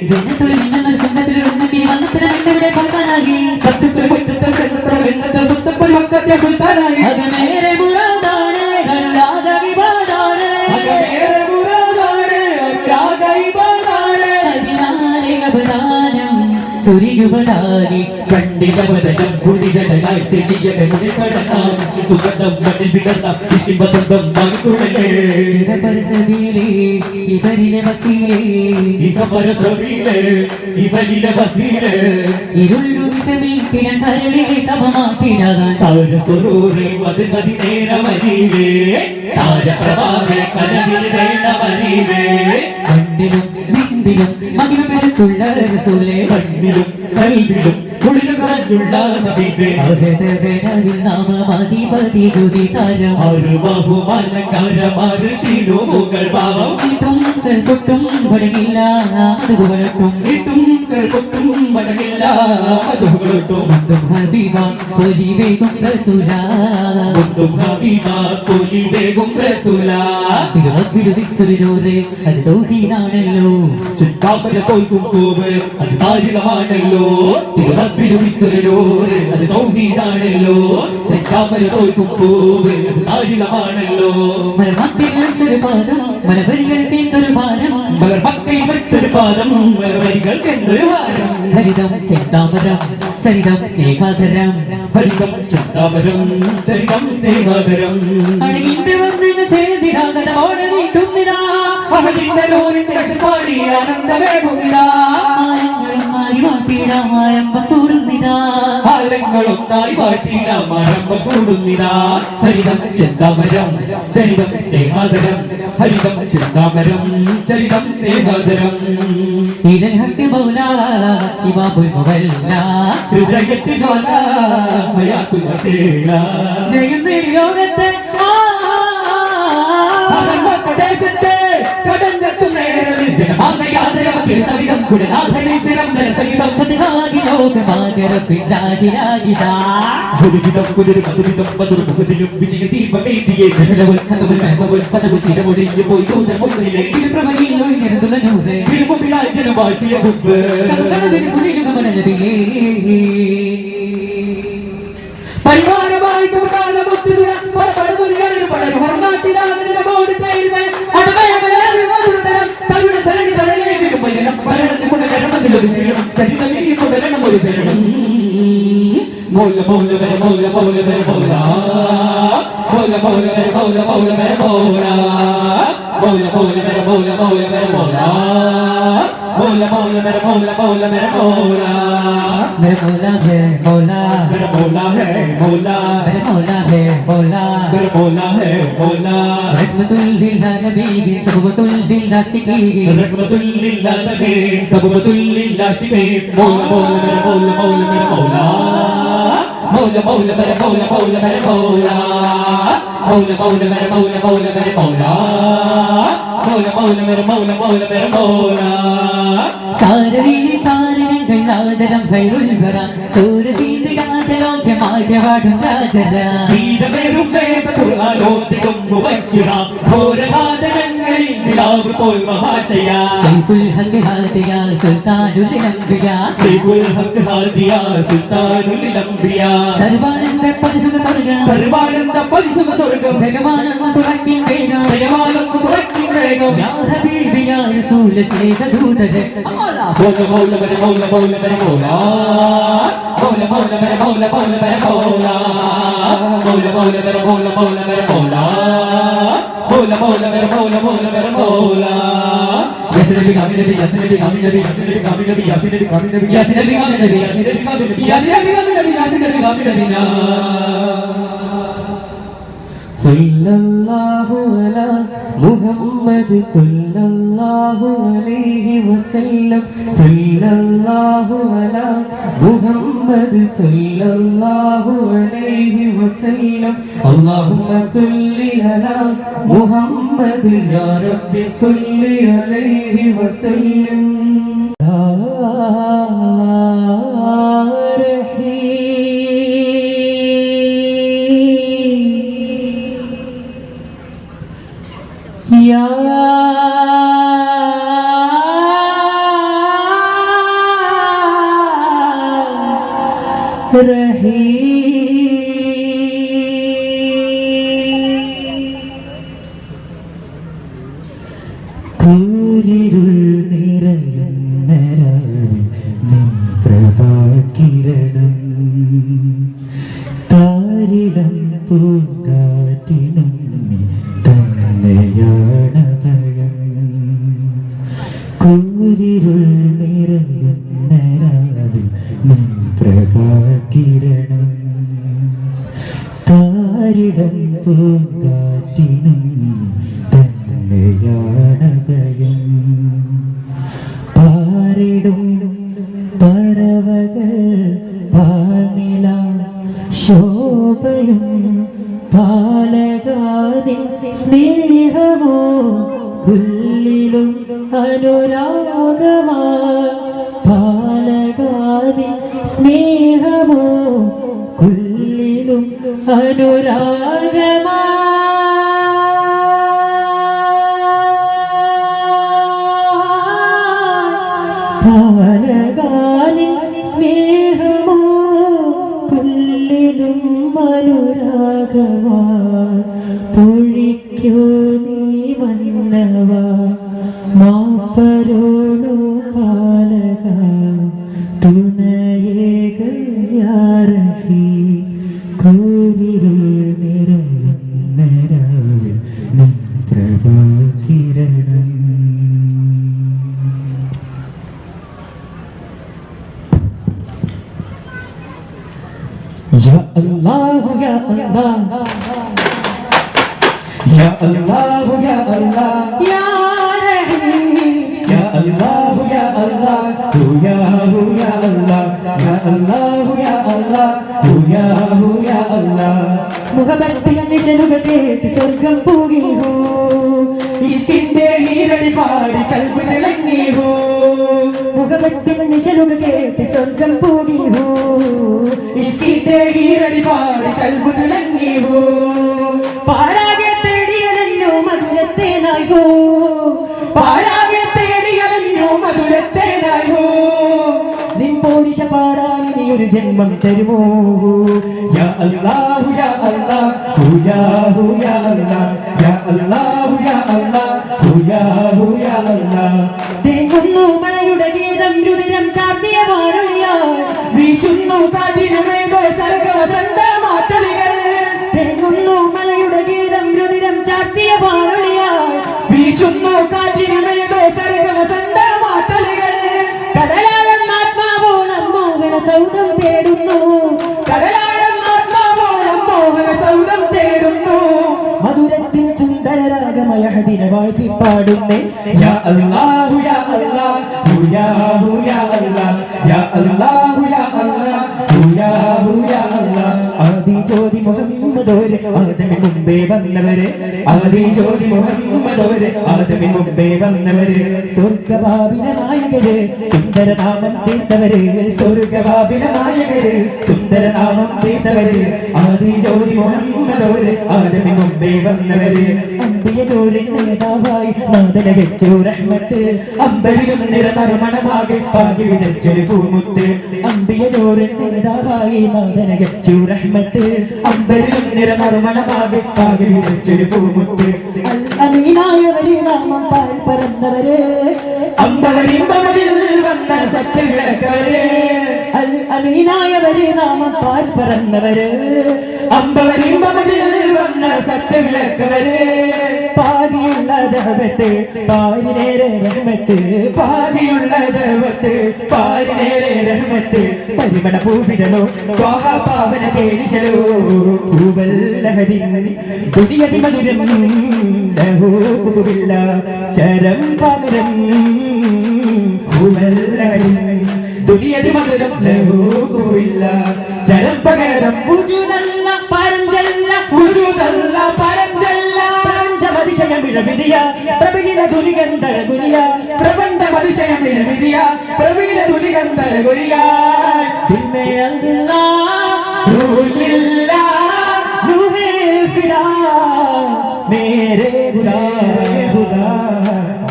ജനത്തൊരു മിന്നൽ സ്വന്തത്തിൽ ഉന്നതിന് വന്നത്തരമെന്നവിടെ പോകാനാകി സത്യത്തിൽ മുറ്റത്തിൽ ചരിത്രം എന്നത്തെ സ്വത്തപ്പൽ മക്കത്തെ സുൽത്താനായി അകമേറെ മുറാദാണ് അല്ലാത വിവാദാണ് അകമേറെ മുറാദാണ് അനുരാഗ ഇബാദാണ് അതിനാലെ അപദാനം ചൊരിയുവതാരി കണ്ണിലവതനം കുളിരടലായി തെളിയട മുടിപടനാം സുഗന്ധം മണ്ണിൽ വിടർന്ന ഇഷ്ടിം വസന്തം മകുടലേ പരസബീലേ ഇവരിലെ വസീലേ ഇഹ പരസവിലേ ഇവനിലെ വസീലേ ഇരുളു വിഷമീട്ടിന കരളെ തപമാക്കിടാൻ സാര സ്വരൂരേ മതി മതി നേരമരീവേ താരപ്രഭാവേ കനവിൽ വേണമരീവേ കണ്ണിലും വിണ്ടിലും മകിമരുത്തുള്ള രസൂലേ കണ്ണിലും കൽവിലും കുളിരു കരഞ്ഞുള്ള നബിവേ അഹദവനാരിൽ നാമമാധിപതി ഗുരുതാരം ആരു ബഹുമാനക്കാരമാര് ശീലുമുകൾ ഭാവം കിട്ടും കൽപ്പൊട്ടും പടങ്ങില്ല അതുകൊണ്ടും ഇട്ടും കൽപ്പൊട്ടും മടങ്ങില്ല അതുകൊട്ടും ഹബീബ പൊലിവേഗം റസൂല ഒന്നും ഹബീബ കൊലി വേഗം റസൂല തിരുവിടുവിച്ചൊരു നൂറ് അത് തൗഹീദാണല്ലോ ചിന്താപര തോൽക്കും പൂവ് അത് താരിളമാണല്ലോ തിരുവിടുവിച്ചൊരു അത് തൗഹീദാണല്ലോ ചിന്താപര തോൽക്കും പൂവ് അത് താരിളമാണല്ലോ മലമാറ്റി വെച്ചൊരു പാദം മലവരികൾക്ക് എന്തൊരു ഭാരം മലർ ഭക്തി വെച്ചൊരു പാദം മലവരികൾക്ക് എന്തൊരു ഭാരം ഹരിതം ചെന്താമരം ചരിതം സ്നേഹാധരം ഹരിതം ചിന്താപരം ചരിതം സ്നേഹാദരം അഴകിന്റെ വർണ്ണന ചേർന്നിടാകടമോടെ നീട്ടുന്നിടാ അവനിന്റെ നൂറിന്റെ പാടി ആനന്ദമേകുന്നിതാ ആരങ്ങളും മാറി മാറ്റിയിടാമാരംഭം കൂടുന്നിടാ കാലങ്ങളൊന്നായി വാഴ്ത്തിയിടാം ആരംഭം കൂടുന്നിതാ ഹരിതം ചിന്താമരം ചരിതം സ്നേഹാദരം ഹരിതം ചിന്താമരം ചരിതം സ്നേഹാദരം ഇതൽ ഹക്ക് മൗലാ ഇമാമുൽ മുവല്ല ഹൃദയത്തിൽ ജ്വാല ഹയാത്തുൽ വസീല ജയം നേടി ലോകത്തെ പ്രദേശത്തെ കടന്നെത്തും നേരത്തിൽ ജനമാകയാതരവത്തിൽ സവിധം കുടനാഥനെ ചിരന്തന സഹിതം പതിനാകി ലോകമാകരത്തിൽ ജാഗിരാകിടാ ഗുരുവിധം കുതിരു മധുരിതം മധുര മുഖത്തിലും വിജയ ദീപമേന്തിയെ ജനലവൻ കഥവൻ കർമ്മവൻ പദവു ശിരമൊഴിഞ്ഞു പോയി ദൂതർ മുന്നിലെ തിരുപ്രഭയിൽ ഒഴിഞ്ഞിരുന്നുള്ള നൂറ് തിരുമുമ്പിലായി ജനം വാഴ്ത്തിയ മുമ്പ് പരിവാരമായി ചുമക്കാതെ മുത്തിലുട പല പല തുണികളിൽ പലരും ഹർമാറ്റിലാകുന്ന ബോർഡ് തേടി തരുടെ സരണി തടലേക്ക് പലയിടത്തിൽ കൊണ്ട് കരമത്തിലൊരു ശരണം ചരിതമിരി കൊണ്ടരണം ഒരു ശരണം മൗല മൗല വര മൗല മൗല വര മൗല മൗല മൗല വര മൗല മൗല വര മൗല മൗല മൗല വര മൗല മൗല വര മൗല മൗല മൗല വര മൗല മൗല വര മൗല मेरे मौला है मौला मेरा मौला है मौला मेरे मौला है मौला मेरा मौला है मौला रहमतुल लिल आलमीन सबतुल लिल आशिकीन रहमतुल लिल आलमीन सबतुल लिल आशिकीन मौला मौला मेरा मौला मौला मेरा मौला मौला मौला मेरा मौला मौला मेरा मौला मौला मौला मेरा मौला मौला मेरा मौला मौला मौला मेरा मौला मौला मेरा मौला സാരവീനി താരകങ്ങൾ ആദരം ഖൈറുൽ വറ സൂരസീന്ദ്രാതലോക്യമാകവാടും രാജര വീരമേറും വേദ ഖുർആനോദിക്കും മുബശ്ശിറ ഘോരഘാതകങ്ങളിൽ നിലാവ് പോൽ മഹാശയ സൈഫുൽ ഹഖ് ഹാദിയ സുൽത്താനുൽ അംബിയ സൈഫുൽ ഹഖ് ഹാദിയ സുൽത്താനുൽ അംബിയ സർവാനന്ദ പരിശുദ്ധ സ്വർഗ്ഗം സർവാനന്ദ പരിശുദ്ധ സ്വർഗ്ഗം ഭഗവാനെന്ന് തുറക്കും വേഗം ഭഗവാനെന്ന് തുറക്കും വേഗം യാ ഹബീബി യാ റസൂൽ സ്നേഹദൂതരെ മൗല മൗല മെരെ മൗല മൗല മെരെ മൗല മൗല മൗല മെരെ മൗല മൗല മെരെ മൗല മൗല മൗല മെരെ മൗല മൗല മെരെ മൗല മൗല മൗല മെരെ മൗല മൗല മെരെ മൗല യാസിനബി കാമി നബി യാസിനബി കാമി നബി യാസിനബി കാമി നബി യാസിനബി കാമി നബി യാസിനബി കാമി നബി യാസിനബി കാമി നബി യാസിനബി കാമി നബി യാസിനബി കാമി നബി നാ സല്ലല്ലാഹു അലാ മുഹമ്മദ് സല്ലല്ലാഹു അലൈഹി വസല്ലം സല്ലല്ലാഹു അലാ മുഹമ്മദ് സല്ലല്ലാഹു അലൈഹി വസല്ലം അല്ലാഹുമ്മ സല്ലി അലാ മുഹമ്മദ് യാ റബ്ബി സല്ലി അലൈഹി വസല്ലം Ya കൂരിരുൾ നിറയുന്ന രാവിൽ നിൻ പ്രഭാകിരണം താരിടം പൂങ്കാറ്റിനും നീ തന്നെയാണ് ഭയം കൂരിരുൾ നിറയുന്ന രാവിൽ നിൻ പ്രഭാകിരണം താരിടം പൂങ്കാറ്റിനും തന്നെയാണ് ഭയം പാരിടും പറവകൾ പാനില ശോഭയും പാലകാതിൻ സ്നേഹമോ ഉള്ളിലും അനുരാഗമാ പാലകാതിൻ സ്നേഹമോ ഉള്ളിലും അനുരാഗമാ പാലകാതിൻ സ്നേഹമോ ഉള്ളിലും അനുരാഗമാ പൊഴിക്കൂ നീ മന്നവ മാപ്പരോടു പാലക തുണയേകയാരഹി കൂരിരുൾ നിറയുന്ന രാവിൽ നിൻ പ്രഭാകിരണം Ya Allah, Ya Allah, Ya Allah, Ya Allah, Ya Rahim, Ya Allah, Ya Allah, Ya Ya Allah, Ya Allah, Ya Allah, Ya Allah. മുഹബത്തിൻ നിശലുകതേത്തി സ്വർഗം പൂകി ഹോ ഇഷ്കിന്റെ ഈരടി പാടി കൽബ് തിളങ്ങി ഹോ മുഖത്തിൻ നിശലുകൾ കേട്ട് സ്വർഗം പൂകിഹൂ ഇഷ്കിന്റെ ഈരടി പാടി കൽബു തിളങ്ങിഹൂ പാരാകെ തേടിയലഞ്ഞു മധുരത്തെ നായകൂ പാരാകെ തേടിയലഞ്ഞു മധുരത്തെ നായകൂ നിൻ പോരിശ പാടാൻ ഇനിയൊരു ജന്മം തരുമോ യാ അല്ലാഹു യാ അല്ലാഹു യാ അല്ലാഹ് യാ അല്ലാഹു യാ അല്ലാഹു യാ അല്ലാഹ് തേങ്ങുന്നു മഴയുടെ ഗീതം രുതിരം ചാർത്തിയ വാരണിയായി വീശുന്നു കാറ്റിനുമേതോ സർഗവസന്ത മാറ്റളികൾ തേങ്ങുന്നു മഴയുടെ ഗീതം രുതിരം ചാർത്തിയ വാരണിയായി വീശുന്നു കാറ്റിനുമേതോ സർഗവസന്ത മാറ്റളികൾ കടലാഴം ആത്മാവോളം മോഹന സൗധം തേടുന്നു കടലാഴം ആത്മാവോളം മോഹന സൗധം തേടുന്നു മധുരത്തിൻ സുന്ദരരാഗമയ ഹദിനെ വാഴ്ത്തി പാടുന്നേ യാ അല്ലാഹു യാ അല്ലാഹു യാ അല്ലാഹ് യാ അല്ലാഹു യാ അല്ലാഹു യാ അല്ലാഹ് ആദി ജ്യോതി മുഹമ്മദോരെ ആദമിന് മുമ്പേ വന്നവരെ ആദി ജ്യോതി മുഹമ്മദോരെ ആദമിന് മുമ്പേ വന്നവരെ സ്വർഗ്ഗവാവിന നായകരെ സുന്ദരനാമം തീർത്തവരെ സ്വർഗ്ഗവാവിന നായകരെ സുന്ദരനാമം തീർത്തവരെ ആദി ജ്യോതി മുഹമ്മദോരെ ആദമിന് മുമ്പേ വന്നവരെ അമ്പിയനൂരിൻ നേതാവായി നാദന വെച്ചു റഹ്മത്ത് അമ്പരിലും നിറനറുമണമാകെ പാകി വിതച്ചൊരു പൂമുത്ത് അമ്പിയനൂരിൻ നേതാവായി നാദന വെച്ചു റഹ്മത്ത് അമ്പരിലും നിറനറുമണമാകെ പാകി വിതച്ചൊരു പൂമുത്ത് അൽ അമീനായവരെ നാമം പാൽ പറന്നവരെ അമ്പവരിമ്പവരിൽ വന്ന സത്യവിളക്കവരെ അൽ അമീനായവരെ നാമം പാൽ പറന്നവരെ അമ്പവരിമ്പവരിൽ വന്ന സത്യവിളക്കവരെ പാതിയുള്ള ദൈവത്തെ പാരിനേരെ റഹ്മത്ത് പാതിയുള്ള ദൈവത്തെ പാരിനേരെ റഹ്മത്ത് പരിമള പൂവിതലോ പാവന തേനിശലോ പൂവല്ലഹരി ദുനിയതി മധുരം ലഹൂകുവില്ല ചരം പകരം പൂവല്ലഹരി ദുനിയതി മധുരം ലഹൂകുവില്ല ചരം പകരം വുജൂദല്ല പരംജല്ല വുജൂദല്ല പരംജല്ല പ്രപഞ്ചമതിശയം വിഴവിധിയ പ്രഭീല ദുനികന്ധര ഗുരിയ പ്രപഞ്ചമതിശയം വിഴവിധിയ പ്രഭീല ദുനികന്ധര ഗുരിയ ദിൽമേ അല്ലാഹ് റൂഹില്ലാഹ് നൂഹേ ഫിദാ മേരേ ഖുദാ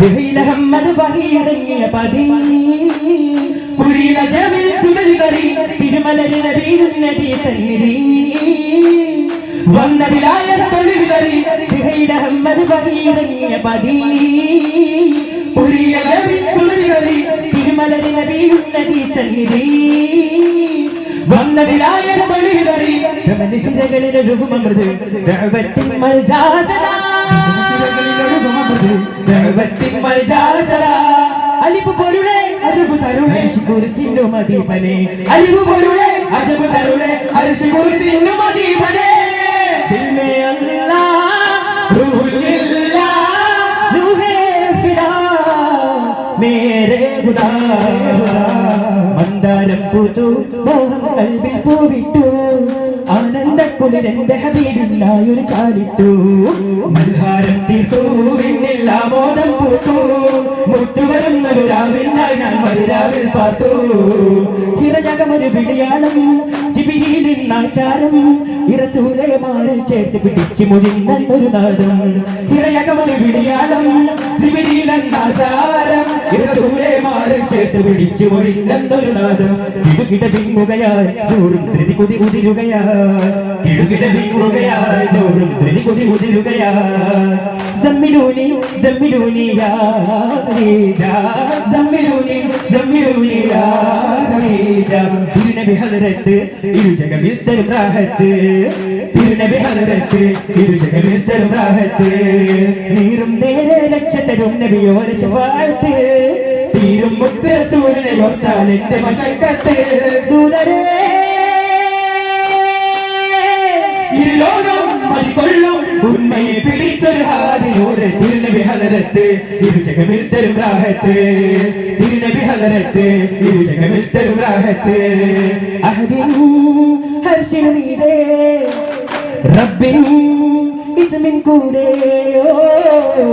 ദിഹില ഹമ്മദ് ഫഹീറിയ പദീ പുരില ജമീൽ സുദൽകരി തിരുമലരി നബിയുന്നതി സന്നിധി വന്നതിലായ തൊഴിലരി ദിഹില ഹമ്മദ് ഫഹീറിയ പദീ പുരില ജമീൽ സുദൽകരി തിരുമലരി നബിയുന്നതി സന്നിധി വന്നതിലായ തൊഴിലരി മനസ്സിരകളിൽ ഒഴുകുമമൃത് ദഅവത്തിൻ മൽജാസല ദഅവത്തിൻ മൽജാസല അലിഫ് പൊരുളെ അജബ് തരുളെ കുർസിന്നു മദീഫനെ അലിഫ് പൊരുളെ അജബ് തരുളെ അർശ് കുർസിന്നു മദീഫനെ ദിൽമേ അല്ലാഹ് റൂഹില്ലാഹ് നൂഹേ ഫിദാ മേരേ ഖുദാ മന്ദാരം പൂത്തു മോഹം കൽബിൽ പൂവിട്ടു ആനന്ദക്കുളിരന്റെ ഹബീബില്ലായൊരു ചാലിട്ടു മൽഹാരം തീർത്തു വിണ്ണിൽ ആമോദം പൂത്തു മുത്തുവരുന്നൊരു രാവിനായി ഞാൻ മരുരാവിൽ പാർത്തു ഹിറജകമൊരു വിളിയാളം ജിബിരിയിലിന്നാചാരം ഇറസൂലെ മാറിൽ ചേർത്ത് പിടിച്ച് മുഴിന്നൊരു നാടും ഹിറയകമൊരു വിളിയാളം ജിബിരിയിലെന്നാചാരം ഇറസൂലെ മാറിൽ ചേർത്ത് പിടിച്ച് മുഴിന്നൊരു നാടും കിടുകിട വിങ്ങുകയായി നൂറും ധൃതി കുതി കുതിരുകയായി കിടുകിട വിങ്ങുകയായി നൂറും ധൃതി കുതി കുതിരുകയായി സമ്മിലൂനി സമ്മിലൂനി യാ ഖദീജ സമ്മിലൂനി സമ്മിലൂനി യാ ഖദീജ തിരുനബി ഹദറത്ത് ഇരുജഗമിൽ തരും റാഹത്ത് തിരുനബി ഹദറത്ത് ഇരുജഗമിൽ തരും റാഹത്ത് നീറും നേരെ ലക്ഷത്തരും നബിയോര ശഫാഅത്ത് തീരും മുത്ത് റസൂലിനെ ഓർത്താൽ എന്റെ മശക്കത്ത് ദൂതരേ ഇരുലോകം മതികൊള്ളും ഉന്മയെ പിടിച്ചൊരു ഹാദിനൂറ് തിരുനബി ഹദറത്ത് ഇരുജഗമിൽ തരും റാഹത്ത് തിരുനബി ഹദറത്ത് ഇരുജഗമിൽ തരും റാഹത്ത് അഹദിൻ ഹർശിനു മീതേ റബ്ബിൻ ഇസ്മിൻ കൂടെ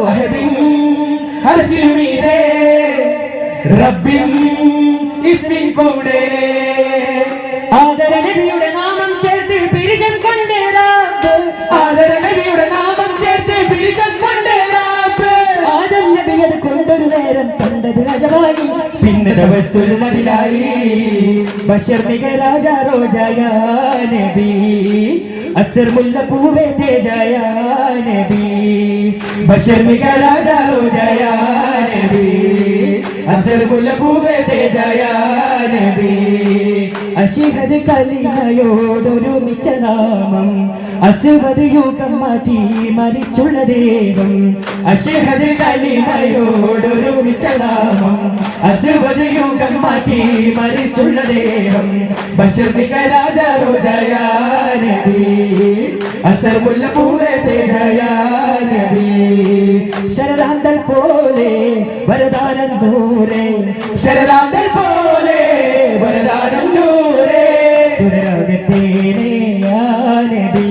അഹദിൻ ഹർശിനു മീതേ റബ്ബിൻ ഇസ്മിൻ കൂടെ ആദര നബിയുടെ നാമം ചേർത്ത് പിരിശം കൊണ്ടേ റബ്ബ് ആദര നബിയുടെ നാമം ചേർത്ത് പിരിശം കൊണ്ടേ റബ്ബ് ആദം നബി അത് കൊണ്ടൊരു നേരം കണ്ടത് രാജവായി പിന്നെ തവസ്സുലതിലായി ബഷർ മിക രാജ റോജായ നബി അസർ മുല്ല പൂവേ തേജായ നബി ബഷർ മിക രാജ റോജായ നബി അസർ മുല്ല പൂവേ തേജായ നബി അശിഹദ് കലിമയോടൊരുമിച്ച നാമം അസ്വദ് യുഗം മാറ്റി മരിച്ചുള്ള ദേഹം അശിഹദ് കലിമയോടൊരുമിച്ച നാമം അസ്വദ് യുഗം മാറ്റി മരിച്ചുള്ള ദേഹം ബഷർ മിക രാജ റോജായ നബി അസർ മുല്ല പൂവേ തേജായ നബി ശരദാന്തൽ പോലെ വരദാനം നൂറേ ശരദാന്തൽ പോലെ വരദാനം നൂറേ സുരരാഗത്തേനെ നബി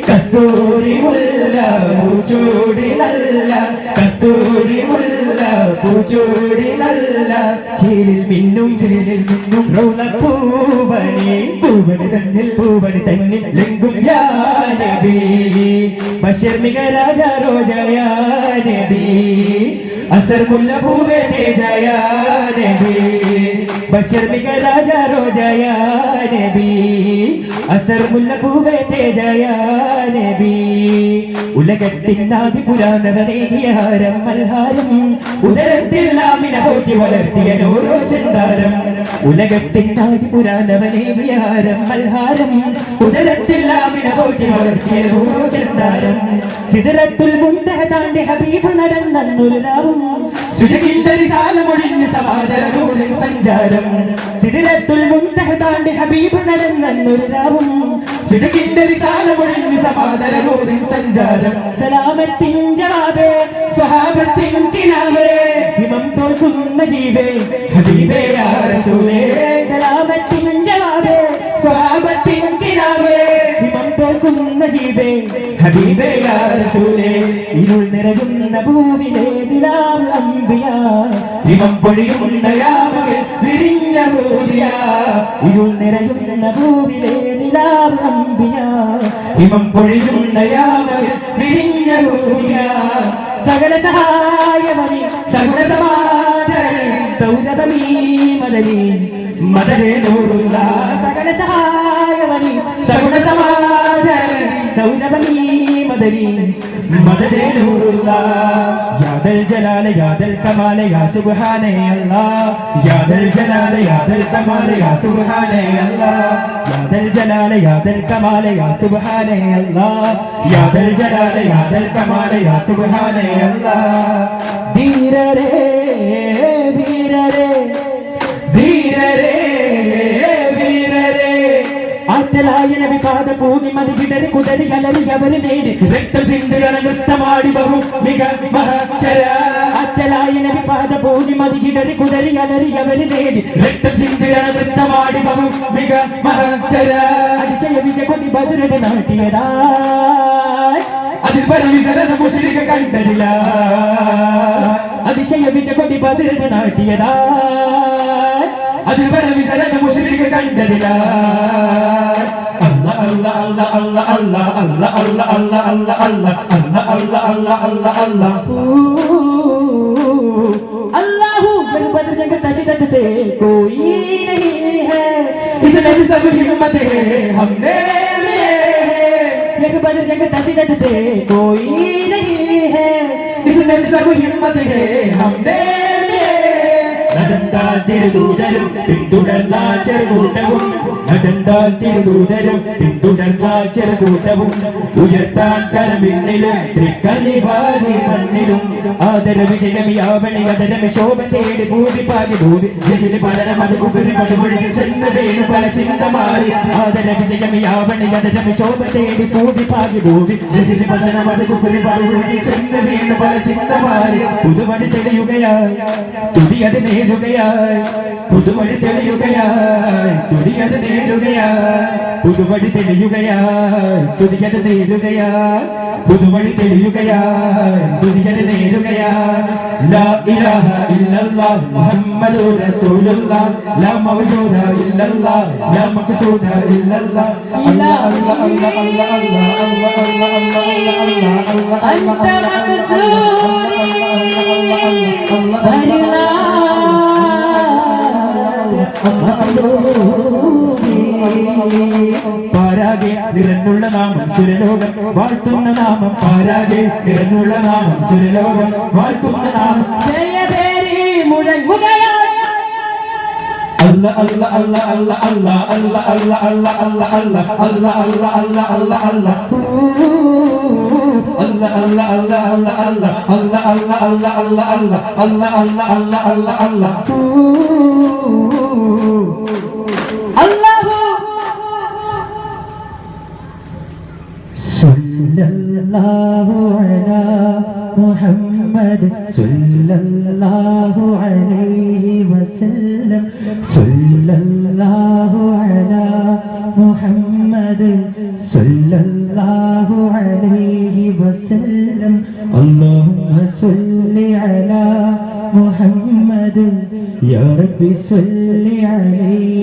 കസ്തൂരി മുല്ല പൂച്ചൂടി നല്ല കസ്തൂരി മുല്ല പൂച്ചൂടി നല്ല ചേലിൽ മിന്നും റൗള പൂവനി പൂവനി തന്നിൽ ലെങ്കും യാ നബി ബഷർ മിക രാജ റോജായ നബി അസർ മുല്ല പൂവേ തേജായ നബി ബഷർ മിക രാജ റോജായ നബി അസർ മുല്ല പൂവേ തേജായ നബി ഉലകത്തിനാദി പുരാതനേകിയ ഹാരം മൽഹാരം ഉദരത്തിൽ നാമിനെ പോറ്റി വളർത്തിയ ഓരോ ചന്ദാരം ഉലകത്തിനാദി പുരാതനേകിയ ഹാരം മൽഹാരം ഉദരത്തിൽ നാമിനെ പോറ്റി വളർത്തിയ ഓരോ ചന്ദാരം സിദറത്തുൽ മുൻതഹ താണ്ടി ഹബീബ് നടന്നൊരു രാവും സുജകിന്റെ റിസാല മൊഴിഞ്ഞ് സമാദരനൂരിൻ സഞ്ചാരം സിദറത്തുൽ മുൻതഹ താണ്ടി ഹബീബ് നടന്നൊരു രാവും സുജകിന്റെ റിസാല മൊഴിഞ്ഞ് സമാദരനൂരിൻ സഞ്ചാരം സലാമത്തിൻ ജവാബേ സ്വഹാബത്തിൻ കിനാവേ ഹിമം തോൽക്കുന്ന ജീവേ ഹബീബേ യാ റസൂലേ സലാമത്തിൻ ജവാബേ സ്വഹാബത്തിൻ കിനാവേ ഹിമം തോൽക്കുന്ന ജീവേ ഹബീബേ യാ റസൂലേ ഇരുൾ നിറയുന്ന ഭൂവിലെ നിലാവ് അംബിയ ഹിമം പൊഴിയുന്ന യാമകൾ വിരിഞ്ഞ ഭൂവിയ ഇരുൾ നിറയുന്ന ഭൂവിലെ നിലാവ് അംബിയ ഹിമം പൊഴിയുന്ന യാമകൾ വിരിഞ്ഞ ഭൂവിയ സകല സഹായമണി സകുണ സമാധരി സൗരഭമീ മദനി മദരേ നൂറുള്ള സകല സഹായമണി സകുണ സമാധരി സൗരഭമീ മദനി മദരേ നൂറുള്ള യാദൽ ജലാല യാദൽ കമാല യാ സുബ്ഹാനേ അല്ലാഹ് യാദൽ ജലാല യാദൽ കമാല യാ സുബ്ഹാനേ അല്ലാഹ് യാദൽ ജലാല യാദൽ കമാല യാ സുബ്ഹാനേ അല്ലാഹ് യാദൽ ജലാല യാദൽ കമാല യാ സുബ്ഹാനേ അല്ലാഹ് ധീരരേ ധീരരേ ധീരരേ ധീരരേ ആറ്റലായ നബി പാദ പൂകി മതികിടറി കുതറി കലറി അവര് നേടി രക്തം ചിന്തിരണ നൃത്തമാടി ബഹു മിക മഹച്ചര ആറ്റലായ നബി പാദ പൂകി മതികിടറി കുതറി കലറി അവര് നേടി രക്തം ചിന്തിരണ നൃത്തമാടി ബഹു മിക മഹച്ചര അതിശയ വിജ കൊടി ബദുരത നാട്ടിയതാ അതിൽ പരവിതരണ മുശ്രിക കണ്ടരില്ല അതിശയ വിജ കൊടി ബദുരത നാട്ടിയതാ അതിൽ പരവിതരണ മുശ്രിക കണ്ടരില്ല Allah Allah Allah Allah Allah Allah Allah Allah Allah Allah Allah Allah Allah Allah Allahu मेरे बदर जंग तशिदत से कोई नहीं है इसमें से सब हिम्मत है हमने में है एक बदर जंग तशिदत से कोई नहीं है इसमें से सब हिम्मत है हमने നടന്താൽ തിരുദൂതരും പിന്തുടർന്നാൽ ചെറുകൂട്ടവും നടന്താൽ തിരുദൂതരും പിന്തുടർന്നാൽ ചെറുകൂട്ടവും ഉയർത്താൻ കരമിന്നിലും തൃക്കലിവാരി മണ്ണിലും ആദര വിജയമിയാവണി കതരമി ശോഭ തേടി ഭൂതി പാതി ഭൂതി ജഗിന് പലരം അത് കുഫിരി പടുപൊഴിയിൽ ചെന്ന് വീണു പല ചിന്തമാറി ആദര വിജയമിയാവണി കതരമി ശോഭ തേടി ഭൂതി പാതി ഭൂതി ജഗിന് പലരം അത് കുഫിരി പടുപൊഴിയിൽ ചെന്ന് വീണു പല ചിന്തമാറി പുതുവഴി തെളിയുകയായി സ്തുതി അത് നേരുകയായി പുതുവഴി തെളിയുകയായി സ്തുതി അത് നേരുകയായി പുതുവഴി തെളിയുകയായി സ്തുതി അത് നേരുകയായി പുതുവഴി തെളിയുകയായി ദുനിയനെ നേരുകയാണ് ലാ ഇലാഹ ഇല്ലല്ലാഹ് മുഹമ്മദുർ റസൂലുള്ളാഹ് ലാ മൗജൂദ ഇല്ലല്ലാഹ് ലാ മഖ്സൂദ ഇല്ലല്ലാഹ് അല്ലാഹ് അല്ലാഹ് അല്ലാഹ് أنت مقصودي പാരാകെ നിറഞ്ഞുള്ള നാമം സുരലോകം വാഴ്ത്തുന്ന നാമം പാരാകെ നിറഞ്ഞുള്ള നാമം സുരലോകം വാഴ്ത്തുന്ന നാമം ജയഭേരി മുഴങ്ങുകയാണ് അല്ല അല്ല അല്ല അല്ല അല്ല അല്ല അല്ല അല്ല അല്ല അല്ല അല്ല അല്ല അല്ല അല്ല അല്ല Allah Allah Allah Allah Allah Allah Allah Allah Allah Allah Allah Allah Allah Allah Allah Allahu Sallallahu ala Muhammad Sallallahu alayhi wa sallam Sallallahu ala Muhammad Sallallahu alayhi wa sallam Allahumma salli ala Muhammad Ya Rabbi salli alayhi